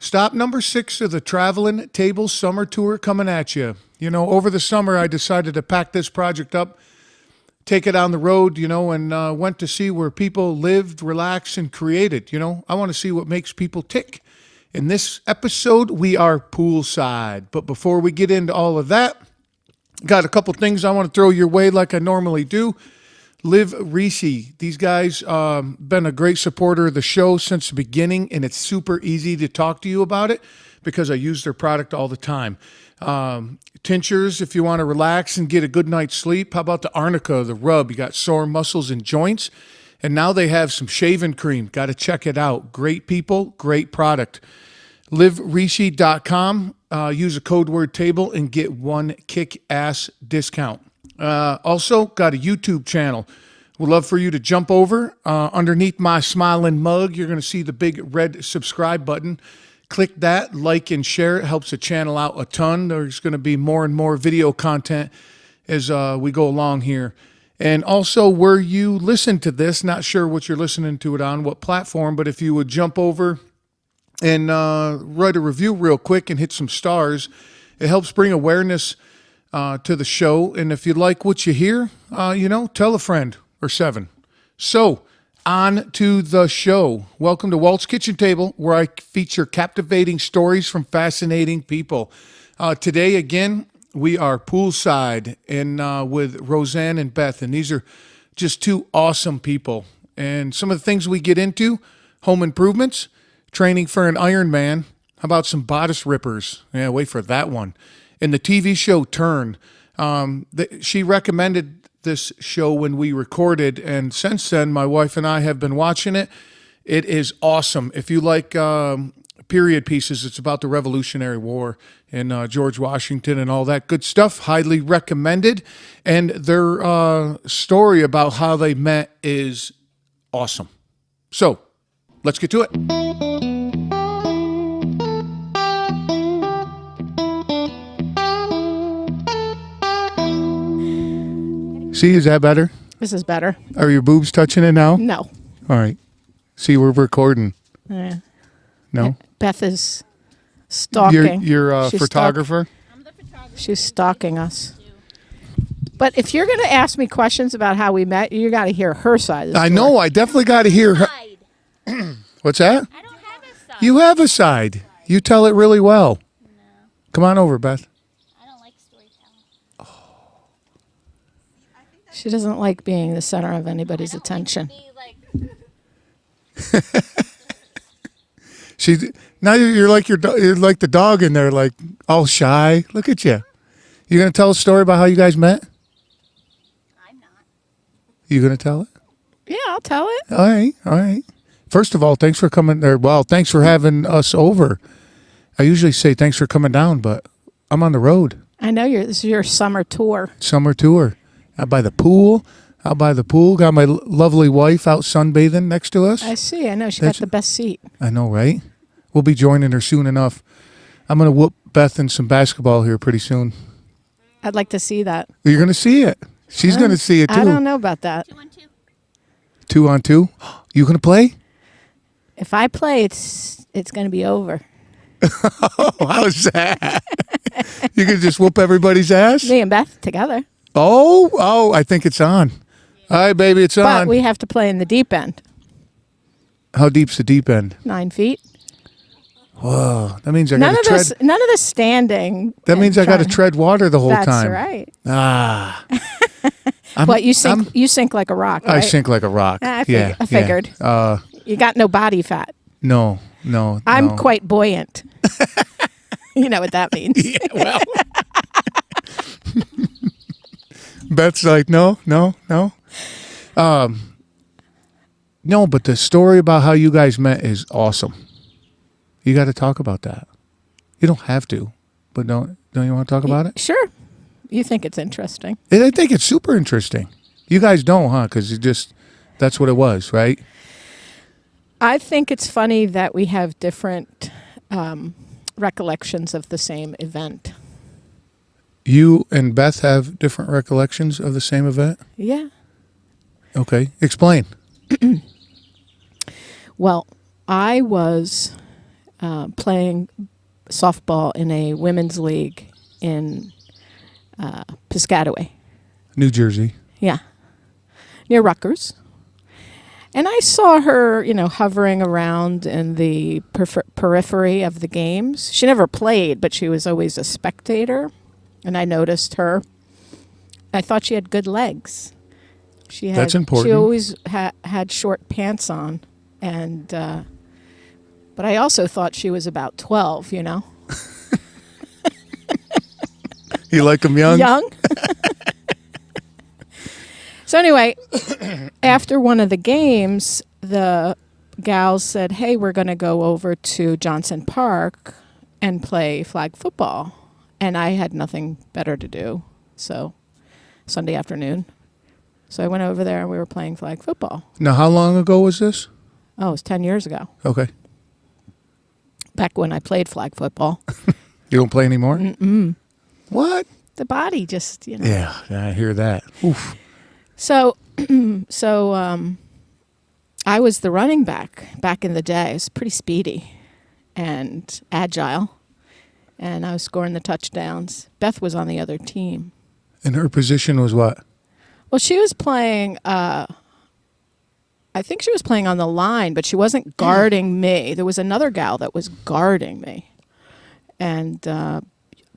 Stop number 6 of the Traveling Table Summer Tour coming at you. You know, over the summer, I decided to pack this project up, take it on the road, you know, and went to see where people lived, relaxed, and created. You know, I want to see what makes people tick. In this episode, we are poolside. But before we get into all of that, got a couple things I want to throw your way like I normally do. Liv Reese, these guys been a great supporter of the show since the beginning, and it's super easy to talk to you about it because I use their product all the time. Tinctures, if you want to relax and get a good night's sleep. How about the Arnica, the rub? You got sore muscles and joints. And now they have some shaving cream. Got to check it out. Great people, great product. LivRishi.com. Use a code word table and get one kick-ass discount. Also, got a YouTube channel. Would love for you to jump over. Underneath my smiling mug, you're going to see the big red subscribe button. Click that, like, and share. It helps the channel out a ton. There's going to be more and more video content as we go along here. And also, where you listen to this, not sure what you're listening to it on, what platform, but if you would jump over and write a review real quick and hit some stars, it helps bring awareness to the show. And if you like what you hear, tell a friend or 7. So, on to the show. Welcome to Walt's Kitchen Table, where I feature captivating stories from fascinating people. Today, again, we are poolside and with Roseanne and Beth, and these are just 2 awesome people. And some of the things we get into: home improvements, training for an Ironman. How about some Bodice Rippers? Yeah, wait for that one. And the TV show Turn. She recommended this show when we recorded, and since then, my wife and I have been watching it. It is awesome. If you like period pieces, it's about the Revolutionary War and George Washington and all that good stuff. Highly recommended. And their story about how they met is awesome. So, let's get to it. See, is that better? This is better. Are your boobs touching it now? No. All right. See, we're recording. Yeah. No? Beth is stalking. You're a photographer? I'm the photographer. She's stalking us. But if you're going to ask me questions about how we met, you got to hear her side of the story. I know. I definitely got to hear her. What's that? I don't have a side. You have a side. You tell it really well. No, Come on over, Beth. I don't like storytelling. She doesn't like being the center of anybody's attention. Now you're like you're like the dog in there, like all shy. Look at you. You gonna tell a story about how you guys met? I'm not. You gonna tell it? Yeah, I'll tell it. All right. First of all, thanks for coming there. Well, thanks for having us over. I usually say thanks for coming down, but I'm on the road. I know this is your summer tour. Summer tour. Out by the pool. Got my lovely wife out sunbathing next to us. I see. I know. She got the best seat. I know, right? We'll be joining her soon enough. I'm going to whoop Beth in some basketball here pretty soon. I'd like to see that. You're going to see it. She's going to see it, too. I don't know about that. 2-on-2. 2-on-2? You going to play? If I play, it's going to be over. Oh, how's that? You can just whoop everybody's ass? Me and Beth together. Oh, I think it's on. All right, baby, it's on. But we have to play in the deep end. How deep's the deep end? 9 feet. Whoa, that means I got to tread. None of the standing. That means I got to tread water the whole That's time. That's right. Ah. What, you sink like a rock, right? I sink like a rock. I figured. Yeah. You got no body fat. No. I'm quite buoyant. You know what that means. Yeah, well. Beth's like, no. No, but the story about how you guys met is awesome. You got to talk about that. You don't have to, but don't you want to talk about it? Sure. You think it's interesting. I think it's super interesting. You guys don't, huh? Because that's what it was, right? I think it's funny that we have different recollections of the same event. You and Beth have different recollections of the same event? Yeah. Okay. Explain. Well, I was playing softball in a women's league in Piscataway. New Jersey. Yeah, near Rutgers. And I saw her, hovering around in the periphery of the games. She never played, but she was always a spectator. And I noticed her. I thought she had good legs. That's important. She always had short pants on. And but I also thought she was about 12, You like them young? Young. So anyway, after one of the games, the gals said, hey, we're going to go over to Johnson Park and play flag football. And I had nothing better to do. So Sunday afternoon. So I went over there and we were playing flag football. Now, how long ago was this? Oh, it was 10 years ago. Okay. Back when I played flag football. You don't play anymore? Mm-mm. What? The body just, Yeah, I hear that. Oof. So I was the running back in the day. I was pretty speedy and agile, and I was scoring the touchdowns. Beth was on the other team. And her position was what? Well, she was playing, I think she was playing on the line, but she wasn't guarding me. There was another gal that was guarding me. And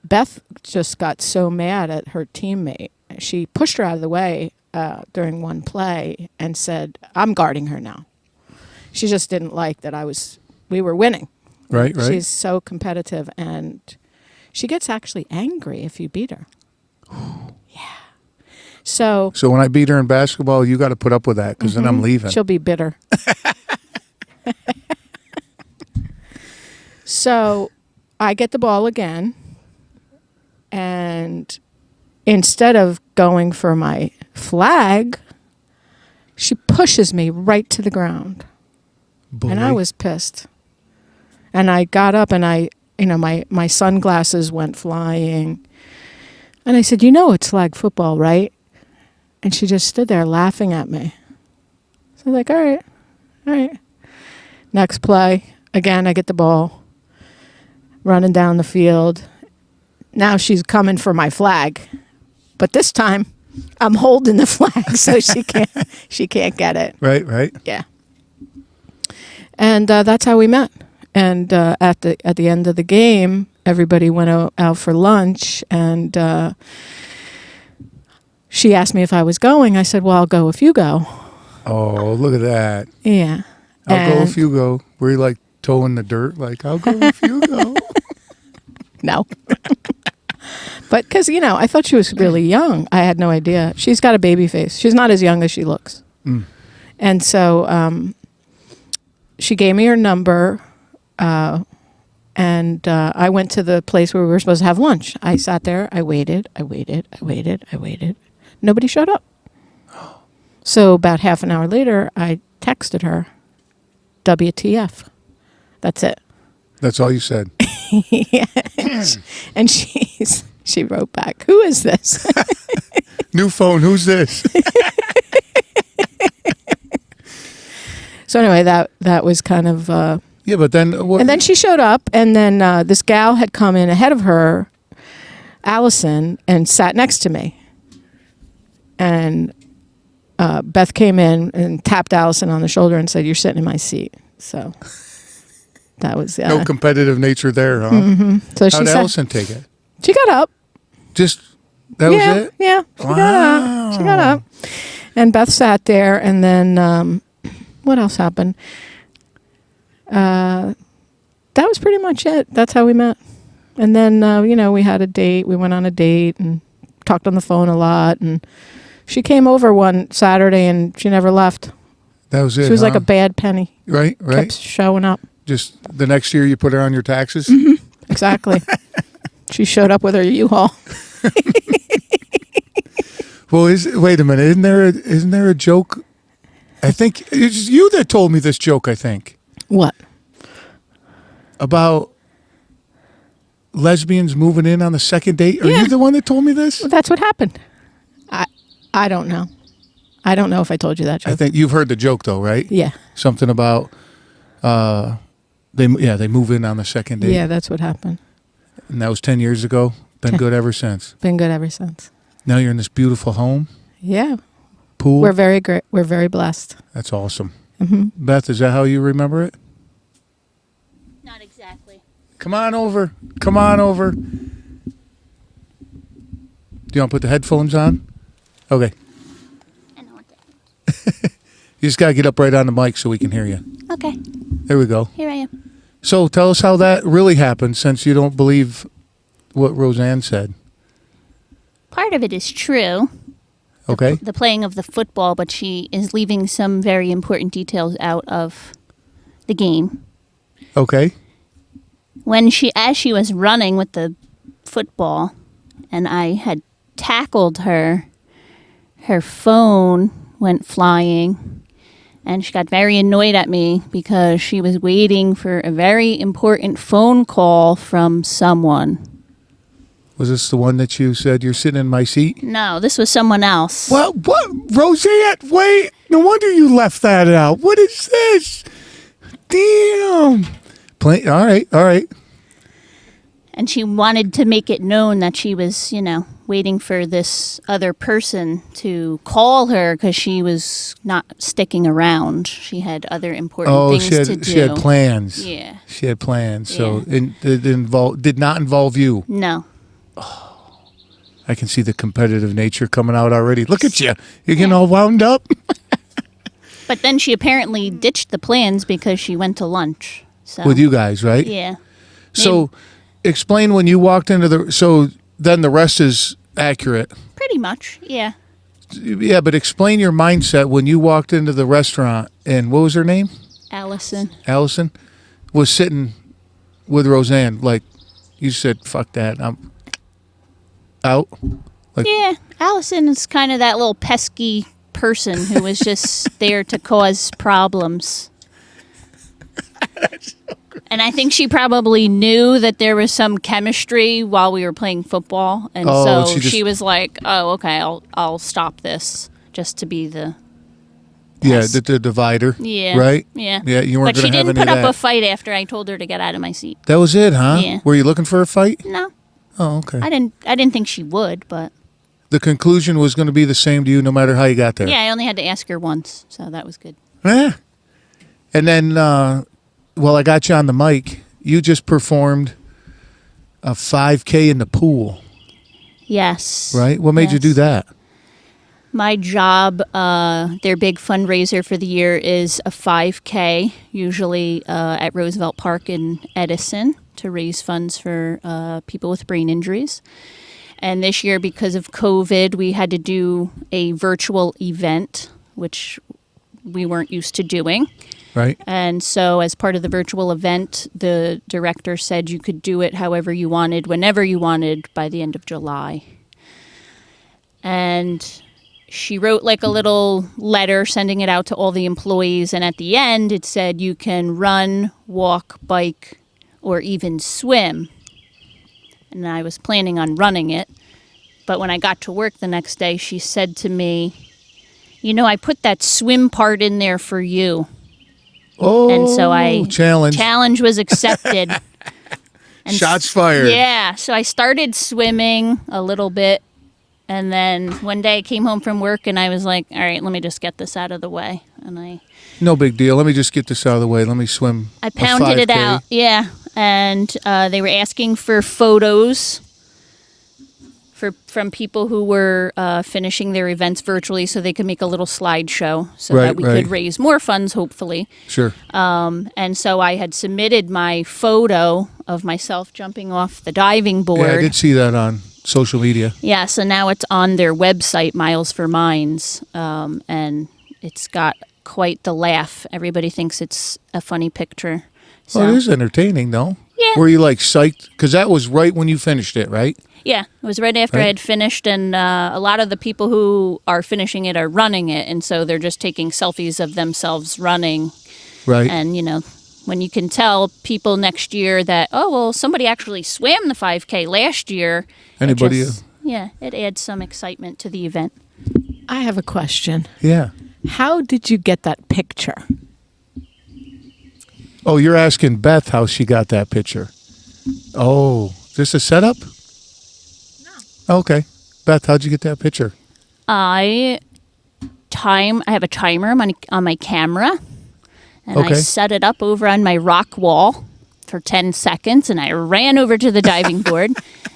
Beth just got so mad at her teammate. She pushed her out of the way during one play and said, I'm guarding her now. She just didn't like that we were winning. Right. She's so competitive, and she gets actually angry if you beat her. Yeah. So when I beat her in basketball, you got to put up with that because then I'm leaving. She'll be bitter. So I get the ball again, and instead of going for my flag, she pushes me right to the ground. Boy. And I was pissed. And I got up and my sunglasses went flying. And I said, it's flag football, right? And she just stood there laughing at me. So I'm like, all right. Next play. Again, I get the ball. Running down the field. Now she's coming for my flag. But this time, I'm holding the flag so she can't get it. Right. Yeah. And that's how we met. And at the end of the game, everybody went out for lunch, and she asked me if I was going. I said, well, I'll go if you go. Oh, look at that. Yeah. I'll go if you go. Were you like toeing the dirt? Like, I'll go if you go. No. But because, I thought she was really young. I had no idea. She's got a baby face. She's not as young as she looks. Mm. And so she gave me her number, and I went to the place where we were supposed to have lunch. I sat there. I waited. Nobody showed up. So about half an hour later, I texted her, WTF. That's it. That's all you said. Yeah. And she wrote back, who is this? New phone, who's this? So anyway, that was kind of... yeah, but then... And then she showed up, and then this gal had come in ahead of her, Allison, and sat next to me. And Beth came in and tapped Allison on the shoulder and said, you're sitting in my seat. So that was... no competitive nature there, huh? Mm-hmm. So how'd Allison take it? She got up. Just... That was it? Yeah, she got up. And Beth sat there, and then... what else happened? That was pretty much it. That's how we met. And then, we had a date. We went on a date and talked on the phone a lot. And she came over one Saturday and she never left. That was it. She was like a bad penny. Right. Kept showing up. Just the next year you put her on your taxes? Mm-hmm. Exactly. She showed up with her U-Haul. Well, wait a minute. Isn't there a joke? I think it's you that told me this joke, I think. What? About lesbians moving in on the second date? Are you the one that told me this? Well, that's what happened. I don't know. I don't know if I told you that joke. I think you've heard the joke, though, right? Yeah. Something about They move in on the second day. Yeah, that's what happened. And that was 10 years ago. Been good ever since. Been good ever since. Now you're in this beautiful home. Yeah. Pool. We're very great. We're very blessed. That's awesome. Mm-hmm. Beth, is that how you remember it? Not exactly. Come on over. Come on over. Do you want to put the headphones on? Okay. I know what that. You just got to get up right on the mic so we can hear you. Okay, There we go. here I am. So tell us how that really happened, since you don't believe what Roseanne said. Part of it is true. Okay. The playing of the football, but she is leaving some very important details out of the game. Okay. As she was running with the football, and I had tackled her, her phone went flying, and she got very annoyed at me because she was waiting for a very important phone call from someone. Was this the one that you said you're sitting in my seat? No, this was someone else. What? Roseanne, wait. No wonder you left that out. What is this? Damn. All right. And she wanted to make it known that she was, waiting for this other person to call her because she was not sticking around. She had other important things to do. She had plans. Yeah. She had plans. So Yeah. it did not involve you. No. I can see the competitive nature coming out already. Look at you. You're getting all wound up. But then she apparently ditched the plans because she went to lunch. So With you guys, right? Yeah. So explain when you walked into so then the rest is accurate. Pretty much. Yeah. Yeah, but explain your mindset when you walked into the restaurant and what was her name? Allison. Allison was sitting with Roseanne. Like you said, fuck that. I'm out. Like, Yeah. Allison is kind of that little pesky person who was just there to cause problems. And I think she probably knew that there was some chemistry while we were playing football, and Oh, so she just- she was like, "Oh, okay, I'll stop this just to be the yeah, the divider. yeah Right? yeah Yeah, you weren't But she going to have didn't any put of up that. a fight after I told her to get out of my seat. That was it, huh? Yeah. Were you looking for a fight? No, Oh, okay. I didn't think she would, but The conclusion was going to be the same to you no matter how you got there. yeah, I only had to ask her once, so that was good. Eh. And then, well, I got you on the mic. You just performed a 5K in the pool, Yes. right? What made you do Yes. that? My job, their big fundraiser for the year is a 5K, usually at Roosevelt Park in Edison, to raise funds for people with brain injuries. And this year, because of COVID, we had to do a virtual event, which we weren't used to doing. Right? And so as part of the virtual event, the director said you could do it however you wanted, whenever you wanted, by the end of July. And she wrote like a little letter sending it out to all the employees. And at the end, it said you can run, walk, bike, or even swim. And I was planning on running it. But when I got to work the next day, she said to me, I put that swim part in there for you. Oh, And so challenge was accepted. And Shots fired. Yeah, so I started swimming a little bit, and then one day I came home from work and I was like, all right, let me just get this out of the way. And No big deal. Let me just get this out of the way. Let me swim. I pounded it 5K. out. Yeah, and they were asking for photos from people who were finishing their events virtually so they could make a little slideshow so that we could raise more funds, hopefully. Sure. And so I had submitted my photo of myself jumping off the diving board. Yeah, I did see that on social media. Yeah, so now it's on their website, Miles for Minds, and it's got quite the laugh. Everybody thinks it's a funny picture. So, Well, it is entertaining, though. Yeah. Were you like psyched? Because that was right when you finished it, right? yeah, it was right after I had finished, and a lot of the people who are finishing it are running it, and so they're just taking selfies of themselves running. Right. And, when you can tell people next year that, oh, well, somebody actually swam the 5K last year. Anybody? It adds some excitement to the event. I have a question. Yeah. How did you get that picture? Oh, you're asking Beth how she got that picture. Oh, is this a setup? No. Okay. Beth, how'd you get that picture? I have a timer on my camera, and I Okay. set it up over on my rock wall for 10 seconds, and I ran over to the diving board,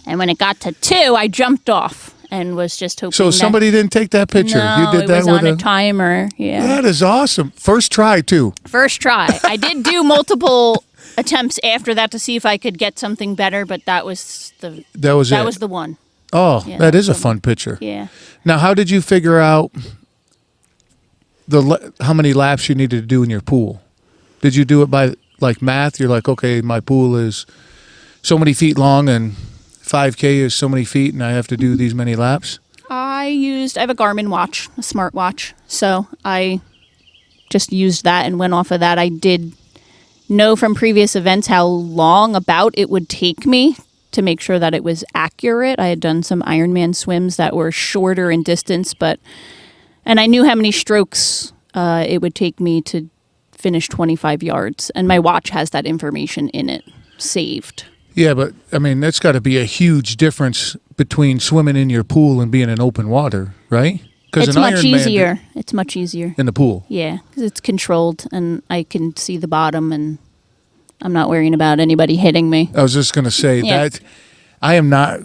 and when it got to 2, I jumped off and was just hoping So somebody didn't take that picture. No, You did it that was with on a timer. Yeah. That is awesome. First try too. First try. I did do multiple attempts after that to see if I could get something better, but that was the That was the one. Oh, Yeah, that is a so- fun picture. Yeah. Now, how did you figure out how many laps you needed to do in your pool? Did you do it by like math? You're like, okay, my pool is so many feet long and 5K is so many feet, and I have to do these many laps. I have a Garmin watch, a smartwatch. So I just used that and went off of that. I did know from previous events how long about it would take me to make sure that it was accurate. I had done some Ironman swims that were shorter in distance, and I knew how many strokes it would take me to finish 25 yards. And my watch has that information in it saved. Yeah, but I mean, that's got to be a huge difference between swimming in your pool and being in open water, right? It's much easier. It's much easier. In the pool. Yeah, because it's controlled and I can see the bottom and I'm not worrying about anybody hitting me. I was just going to say Yeah. that I am not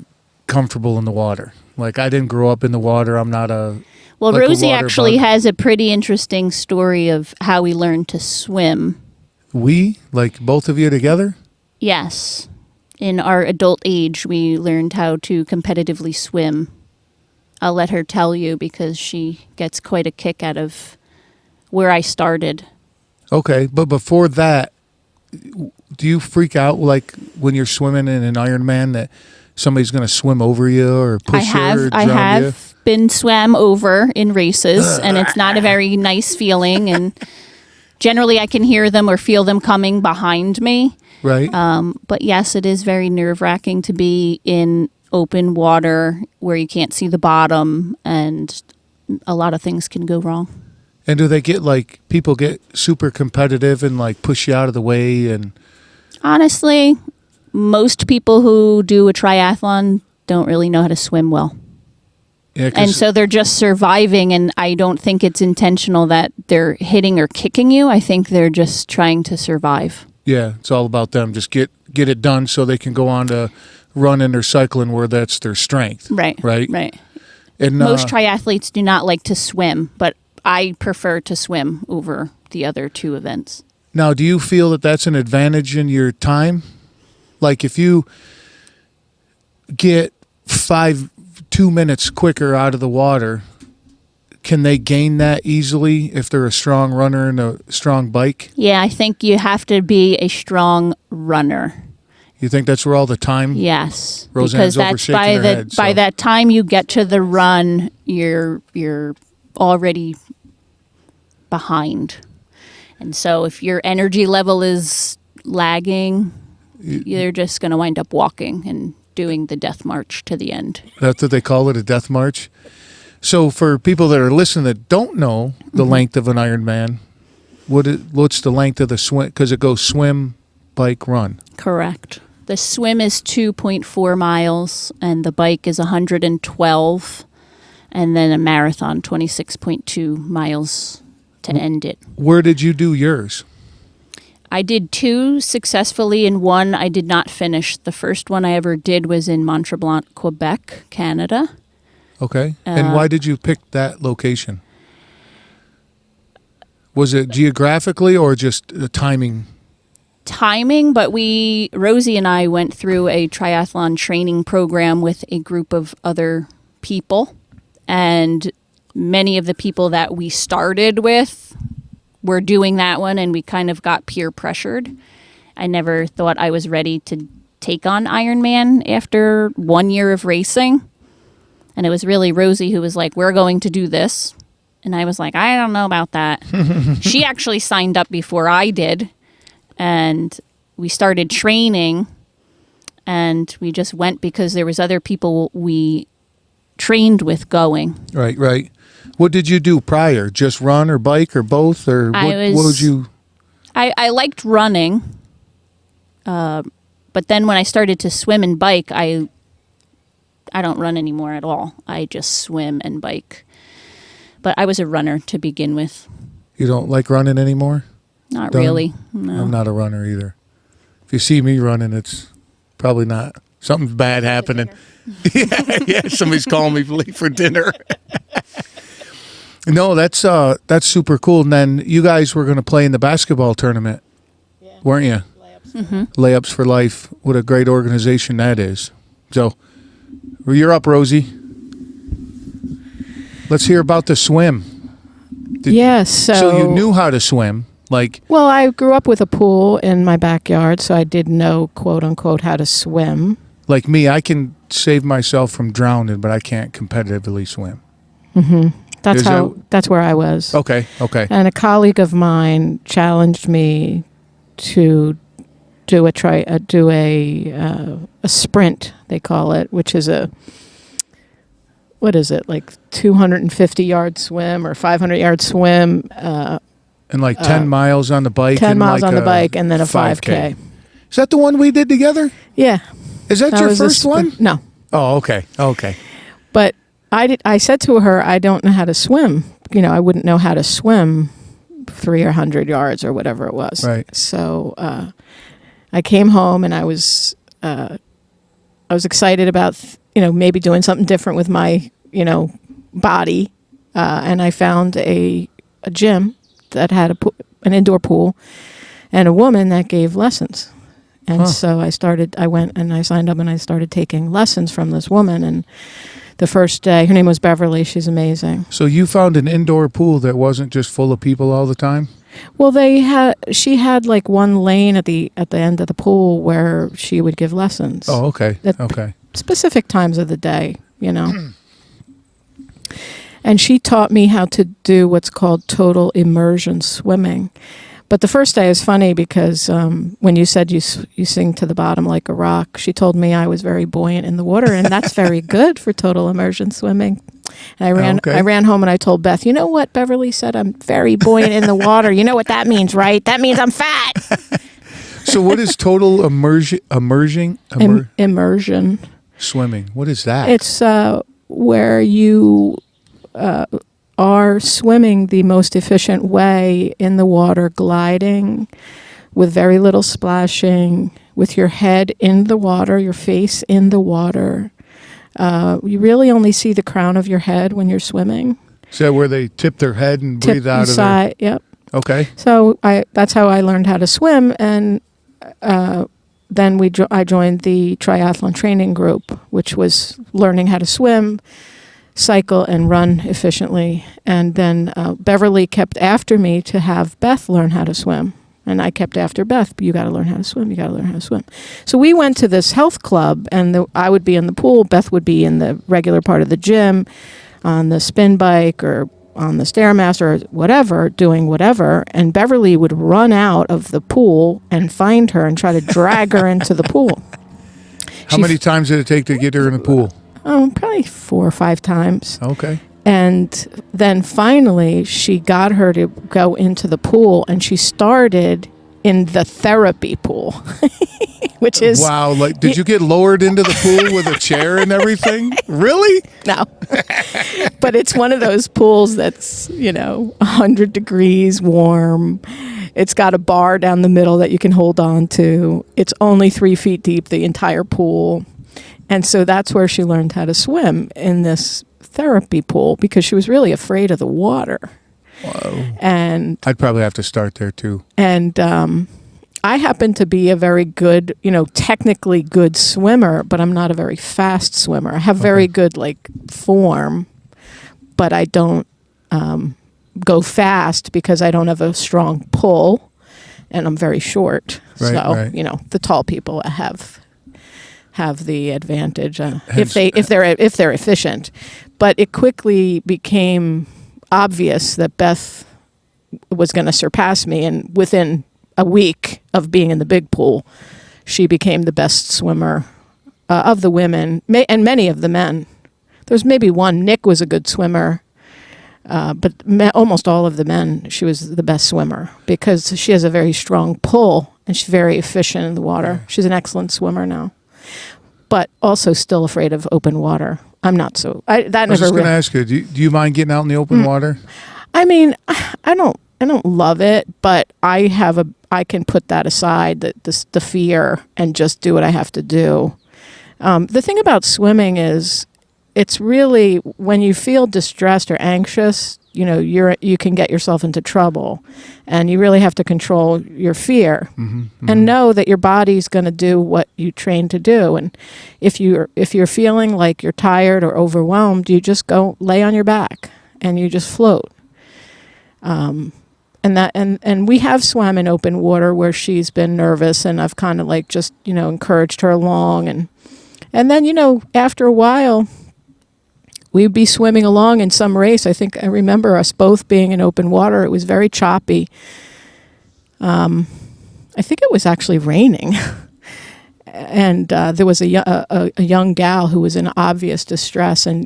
comfortable in the water. Like, I didn't grow up in the water. I'm not a... Well, like a Rosie water actually bug. has a pretty interesting story of how we learned to swim. We? Like, both of you together? Yes. In our adult age, we learned how to competitively swim. I'll let her tell you because she gets quite a kick out of where I started. Okay, but before that, do you freak out, like, when you're swimming in an Ironman that somebody's going to swim over you or push you or I drown have you? been swam over in races, and it's not a very nice feeling. And generally, I can hear them or feel them coming behind me. Right? But yes, it is very nerve-wracking to be in open water where you can't see the bottom, and a lot of things can go wrong. And do they get, like, people get super competitive and, like, push you out of the way? And Honestly, most people who do a triathlon don't really know how to swim well. yeah, 'cause- And so they're just surviving, and I don't think it's intentional that they're hitting or kicking you. I think they're just trying to survive. yeah, it's all about them. Just get it done so they can go on to running or cycling where that's their strength. Right. Right? Right. And Most triathletes do not like to swim, but I prefer to swim over the other two events. now, do you feel that that's an advantage in your time? Like, if you get 2 minutes quicker out of the water, can they gain that easily if they're a strong runner and a strong bike? Yeah, I think you have to be a strong runner. You think that's where all the time? Yes, Roseanne's because that's over shaking her head, by so- that time you get to the run, you're already behind, and so if your energy level is lagging, you're just going to wind up walking and doing the death march to the end. That's what they call it, a death march. So for people that are listening that don't know the length of an Ironman, what's the length of the swim? Because it goes swim, bike, run. Correct. The swim is 2.4 miles, and the bike is 112, and then a marathon 26.2 miles to end it. Where did you do yours? I did 2 successfully, and 1 I did not finish. The first one I ever did was in Mont Tremblant, Quebec, Canada. Okay. And why did you pick that location? Was it geographically or just the timing? Timing, but Rosie and I went through a triathlon training program with a group of other people, and many of the people that we started with were doing that one, and we kind of got peer pressured. I never thought I was ready to take on Ironman after 1 year of racing, and it was really Rosie who was like, we're going to do this, and I was like, I don't know about that. She actually signed up before I did, and we started training, and we just went because there was other people we trained with going. Right, right. What did you do prior? Just run or bike or both? Or what would you... I liked running, but then when I started to swim and bike, I don't run anymore at all. I just swim and bike. But I was a runner to begin with. You don't like running anymore? Not really. No. I'm not a runner either. If you see me running, it's probably not. Something's bad happening. yeah, somebody's calling me late for dinner. No, that's super cool. And then you guys were going to play in the basketball tournament, weren't you? Layups for Life. What a great organization that is. So, you're up, Rosie. Let's hear about the swim. Yes. So you knew how to swim, like. Well, I grew up with a pool in my backyard, so I did know, quote unquote, how to swim. Like me, I can save myself from drowning, but I can't competitively swim. Mm-hmm. That's where I was. Okay. And a colleague of mine challenged me to do a sprint, they call it, which is like 250-yard swim or 500-yard swim. And like 10 miles on the bike. 10 miles like on the bike and then a 5K. Is that the one we did together? Yeah. Is that your first one? No. Oh, okay. But I said to her, I don't know how to swim. I wouldn't know how to swim 300 or 100 yards or whatever it was. Right. So I came home and I was excited about maybe doing something different with my body, and I found a gym that had an indoor pool and a woman that gave lessons. And so I went and I signed up and I started taking lessons from this woman. And the first day, her name was Beverly. She's amazing. So you found an indoor pool that wasn't just full of people all the time? Well, she had like one lane at the end of the pool where she would give lessons. Oh, okay. At specific times of the day, And she taught me how to do what's called total immersion swimming. But the first day is funny because when you said you sink to the bottom like a rock, she told me I was very buoyant in the water, and that's very good for total immersion swimming. And I ran home and I told Beth, you know what Beverly said? I'm very buoyant in the water. You know what that means, right? That means I'm fat. So what is total immersion swimming? What is that? It's where you are swimming the most efficient way in the water, gliding with very little splashing, with your head in the water, your face in the water. You really only see the crown of your head when you're swimming. Is that where they tip their head and breathe out of their... Yep. Okay. So that's how I learned how to swim, and then I joined the triathlon training group, which was learning how to swim, cycle, and run efficiently. And then Beverly kept after me to have Beth learn how to swim. And I kept after Beth, you got to learn how to swim, you got to learn how to swim. So we went to this health club, and I would be in the pool, Beth would be in the regular part of the gym, on the spin bike or on the Stairmaster or whatever, doing whatever, and Beverly would run out of the pool and find her and try to drag her into the pool. How many times did it take to get her in the pool? Oh, probably 4 or 5 times. Okay. And then finally, she got her to go into the pool, and she started in the therapy pool, which is... Wow, like, did you get lowered into the pool with a chair and everything? Really? No. But it's one of those pools that's, 100 degrees warm. It's got a bar down the middle that you can hold on to. It's only 3 feet deep, the entire pool. And so that's where she learned how to swim, in this therapy pool, because she was really afraid of the water. Whoa. And I'd probably have to start there too. And I happen to be a very good, technically good swimmer, but I'm not a very fast swimmer. I have very good form, but I don't go fast because I don't have a strong pull, and I'm very short. Right. The tall people have the advantage if they're efficient. But it quickly became obvious that Beth was going to surpass me, and within a week of being in the big pool, she became the best swimmer of the women and many of the men. There's maybe one. Nick was a good swimmer, But almost all of the men, she was the best swimmer because she has a very strong pull and she's very efficient in the water. Yeah. She's an excellent swimmer now, but also still afraid of open water. I'm not so. I was just going to ask you, do you mind getting out in the open water? I mean, I don't love it, but I can put that aside, the fear, and just do what I have to do. The thing about swimming is, it's really when you feel distressed or anxious, you can get yourself into trouble, and you really have to control your fear and know that your body's going to do what you train to do. And if you're feeling like you're tired or overwhelmed, you just go lay on your back and you just float. And we have swam in open water where she's been nervous, and I've kind of like just encouraged her along, and then after a while, we'd be swimming along in some race. I think I remember us both being in open water. It was very choppy. I think it was actually raining. And there was a young gal who was in obvious distress. And,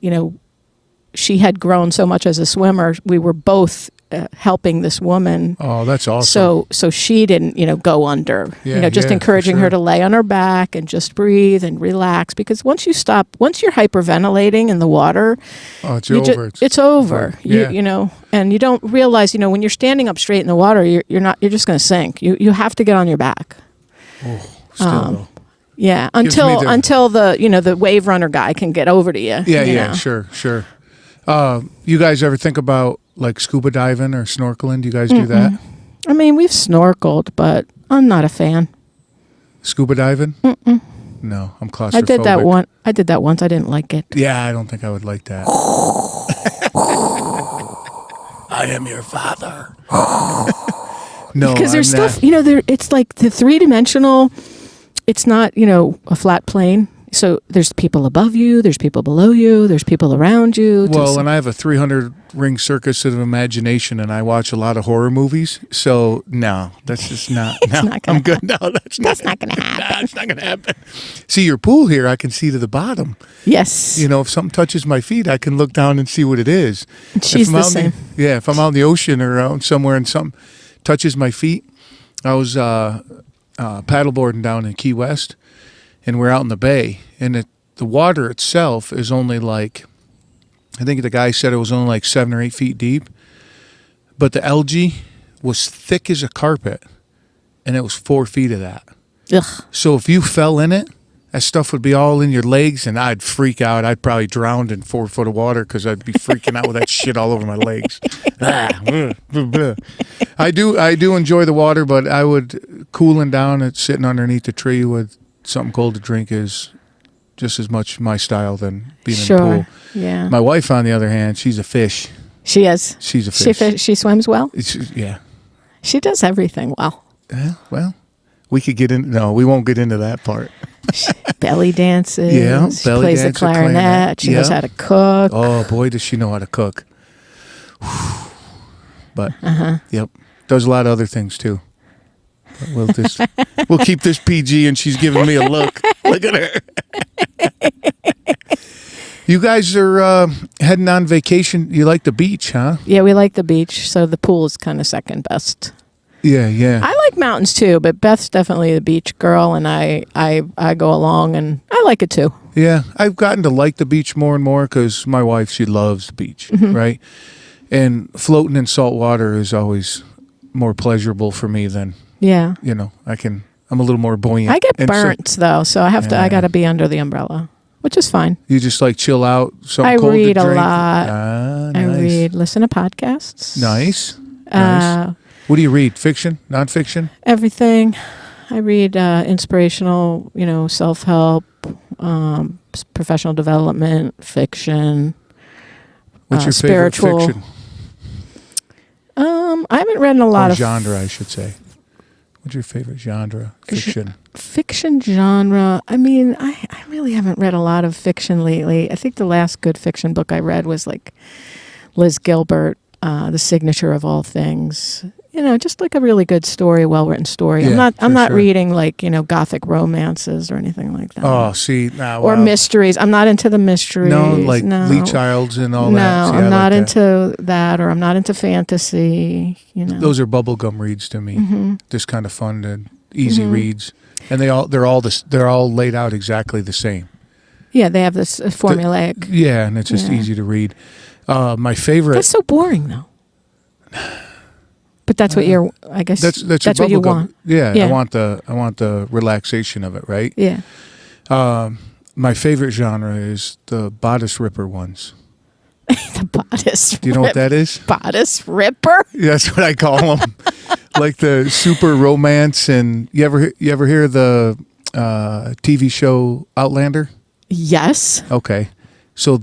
she had grown so much as a swimmer. We were both helping this woman. Oh, that's awesome. So she didn't, go under. Just encouraging her to lay on her back and just breathe and relax. Because once you're hyperventilating in the water, it's over. It's over. Yeah. And you don't realize, when you're standing up straight in the water, you're just going to sink. You have to get on your back. Oh, still. Yeah, until the wave runner guy can get over to you. Yeah, sure. You guys ever think about like scuba diving or snorkeling? Do you guys do that? I mean, we've snorkeled, but I'm not a fan. Scuba diving? No, I'm claustrophobic. I did that once. I didn't like it. Yeah, I don't think I would like that. I am your father. No, because there's stuff. It's like the 3-dimensional. It's not a flat plane. So there's people above you, there's people below you, there's people around you. Well, and I have a 300-ring circus of imagination, and I watch a lot of horror movies. So no, that's just not. No, I'm good. No, that's not going to happen. No, it's not going to happen. See your pool here, I can see to the bottom. Yes. If something touches my feet, I can look down and see what it is. She's the same. If I'm out in the ocean or out somewhere and something touches my feet, I was paddleboarding down in Key West. And we're out in the bay, and the water itself is only like, I think the guy said it was only like 7 or 8 feet deep, but the algae was thick as a carpet, and it was 4 feet of that. Ugh. So if you fell in it, that stuff would be all in your legs, and I'd freak out. I'd probably drown in 4 foot of water because I'd be freaking out with that shit all over my legs. I do enjoy the water, but I would cooling down and sitting underneath the tree with something cold to drink is just as much my style than being in the pool. Yeah. My wife, on the other hand, she's a fish. She is. She's a fish. She swims well? Yeah. She does everything well. Well, we could get in. No, we won't get into that part. She belly dances. Yeah, she plays the clarinet. She knows how to cook. Oh, boy, does she know how to cook. But, yep, does a lot of other things, too. But we'll keep this PG, and she's giving me a look. Look at her. You guys are heading on vacation. You like the beach, huh? Yeah, we like the beach, so the pool is kind of second best. Yeah. I like mountains too, but Beth's definitely the beach girl, and I go along, and I like it too. Yeah, I've gotten to like the beach more and more because my wife, she loves the beach, right? And floating in salt water is always more pleasurable for me than... Yeah. I'm a little more buoyant. I get burnt though, so I got to be under the umbrella, which is fine. You just like chill out, something cold to drink? I read a lot. Nice. Listen to podcasts. Nice. What do you read? Fiction? Nonfiction? Everything. I read inspirational, self-help, professional development, fiction. What's your spiritual favorite fiction? I haven't read a lot of genre, I should say. What's your favorite genre? Fiction. Fiction genre. I mean, I really haven't read a lot of fiction lately. I think the last good fiction book I read was like Liz Gilbert, The Signature of All Things. just like a really good story, well-written story. Yeah, I'm for not sure. reading like, gothic romances or anything like that. Oh, see, now Or mysteries. I'm not into the mysteries. no, like no. Lee Childs and all No, that. See, I I'm not like into that, or I'm not into fantasy. Those are bubblegum reads to me. Mm-hmm. Just kind of fun and easy reads, and they're all laid out exactly the same. Yeah, they have this formulaic. Yeah, and it's just Yeah. easy to read. My favorite. That's so boring, though. But that's what you're. I guess That's that's your what you bubblegum. want. Yeah, Yeah. I want the relaxation of it, right? Yeah. My favorite genre is the Bodice Ripper ones. The bodice. Do you know what that is? Bodice Ripper. Yeah, that's what I call them. Like the super romance, and you ever hear the TV show Outlander? Yes. Okay, so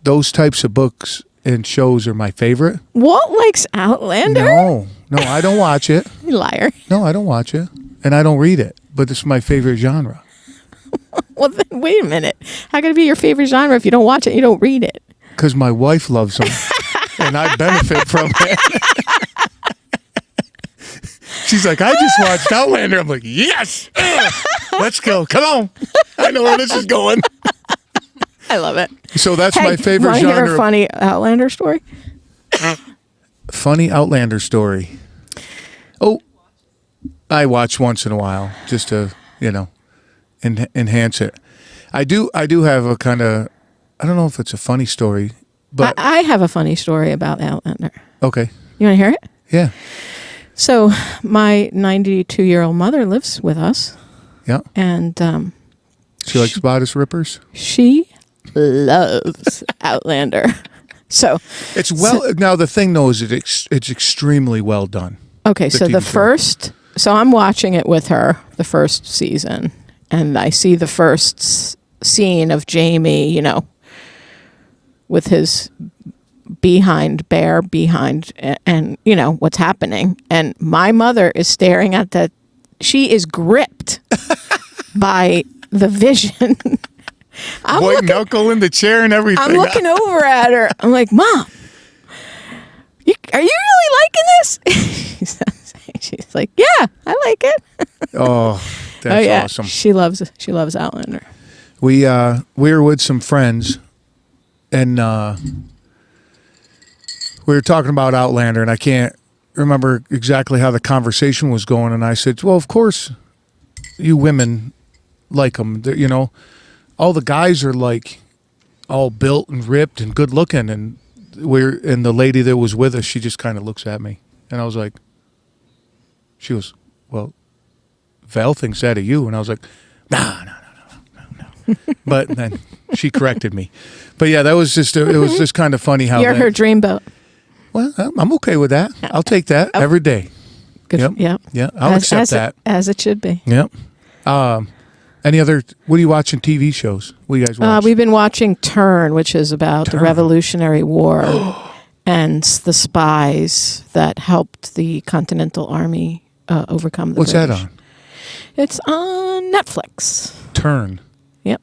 those types of books and shows are my favorite. Walt likes Outlander. No, I don't watch it. You liar. No, I don't watch it, and I don't read it. But it's my favorite genre. Well, then wait a minute. How can it be your favorite genre if you don't watch it? You don't read it. Because my wife loves them, and I benefit from it. She's like, I just watched Outlander. I'm like, yes, let's go. Come on. I know where this is going. I love it. So that's Hey, my favorite wanna hear genre. a funny Outlander story? Funny Outlander story. Oh, I watch once in a while just to, enhance it. I do have a kind of, I don't know if it's a funny story, but I have a funny story about Outlander. okay. You want to hear it? Yeah. So my 92-year-old mother lives with us, Yeah. and She likes Bodice Rippers. she loves Outlander. So It's now the thing though is it's extremely well done. okay, so the TV show. first, so I'm watching it with her, the first season, and I see the first scene of Jamie, with his bare behind, and what's happening, and my mother is staring at she is gripped by the vision. White knuckle in the chair and everything. I'm looking over at her. I'm like, Mom, are you really liking this? She's like, yeah, I like it. Oh, that's awesome. She loves Outlander. We were with some friends, and we were talking about Outlander, and I can't remember exactly how the conversation was going. And I said, "Well, of course, you women like them. All the guys are like all built and ripped and good looking." And the lady that was with us, she just kind of looks at me, and I was like, she goes, "Well, Val thinks that of you," and I was like, "No." But then she corrected me. But yeah, that was it was just kind of funny how You're her dreamboat. Well, I'm okay with that. I'll take that every day. Good. Yep. Yep. Yeah, I'll accept that. As it should be. Yep. Any other? What are you watching? TV shows? What do you guys watch? We've been watching Turn, which is about the Revolutionary War and the spies that helped the Continental Army overcome the What's British. that on? It's on Netflix. Turn. Yep.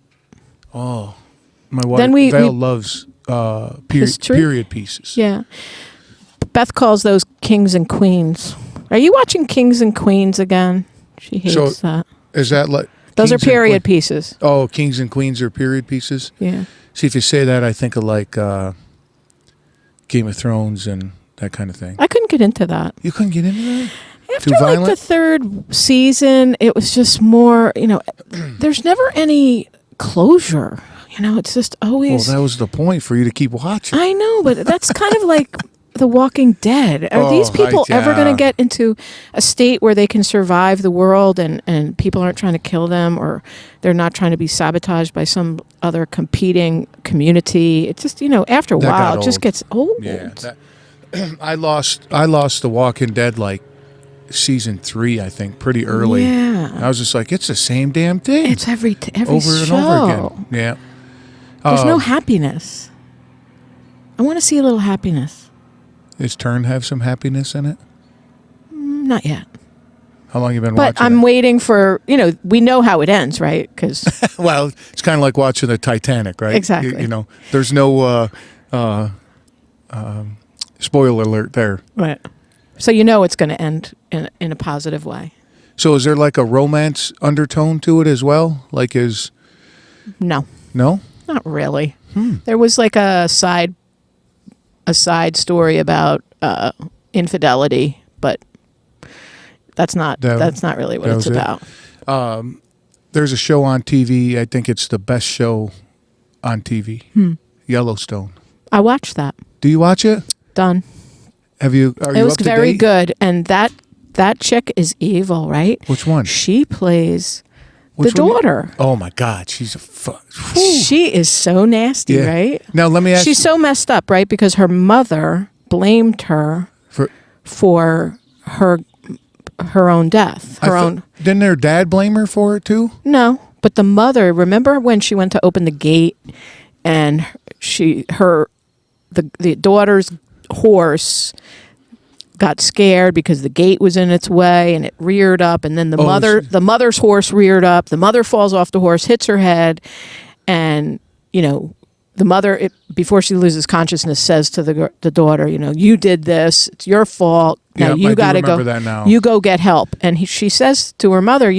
Oh, my wife Then we loves History? period pieces. Yeah. Beth calls those kings and queens. Are you watching Kings and Queens again? She hates that. Is that like Those Kings are and period Queen- pieces. Oh, Kings and Queens are period pieces. Yeah. See, if you say that, I think of like Game of Thrones and that kind of thing. I couldn't get into that. You couldn't get into that? After Too like violent? the third season, it was just more, there's never any closure. It's just Well, always. that was the point for you to keep watching. I know, but that's kind of like The Walking Dead. Are these people ever going to get into a state where they can survive the world and people aren't trying to kill them, or they're not trying to be sabotaged by some other competing community? It just, after a That while, got it just old. gets old. Yeah, I lost The Walking Dead like season 3, I think, pretty early. Yeah. I was just like, it's the same damn thing. It's every over show. and over again. Yeah. There's no happiness. I want to see a little happiness. Does Turn have some happiness in it? Not yet. How long you been But watching I'm it? waiting for, we know how it ends, right? Because Well, it's kind of like watching the Titanic, right? Exactly. There's no spoiler alert there. what? So you know it's going to end in a positive way. So is there like a romance undertone to it as well? Like No, no? not really. There was like a side story about infidelity, but that's not really what it's about. There's a show on TV. I think it's the best show on TV. Yellowstone. I watched that. Do you watch it? Done. Are you It was up to very date? good, and that chick is evil, right? Which one? She plays Which the one? daughter. Oh my God, she's a She is so nasty, Yeah. right? Now let me ask She's so messed up, right? Because her mother blamed her for her own death. Didn't her dad blame her for it too? No, but the mother. Remember when she went to open the gate, and the daughter's horse got scared because the gate was in its way, and it reared up, and then the mother's horse reared up. The mother falls off the horse, hits her head, and the mother, before she loses consciousness, says to the daughter, you did this. It's your fault. Now you got to go. That now. You go get help. And she says to her mother,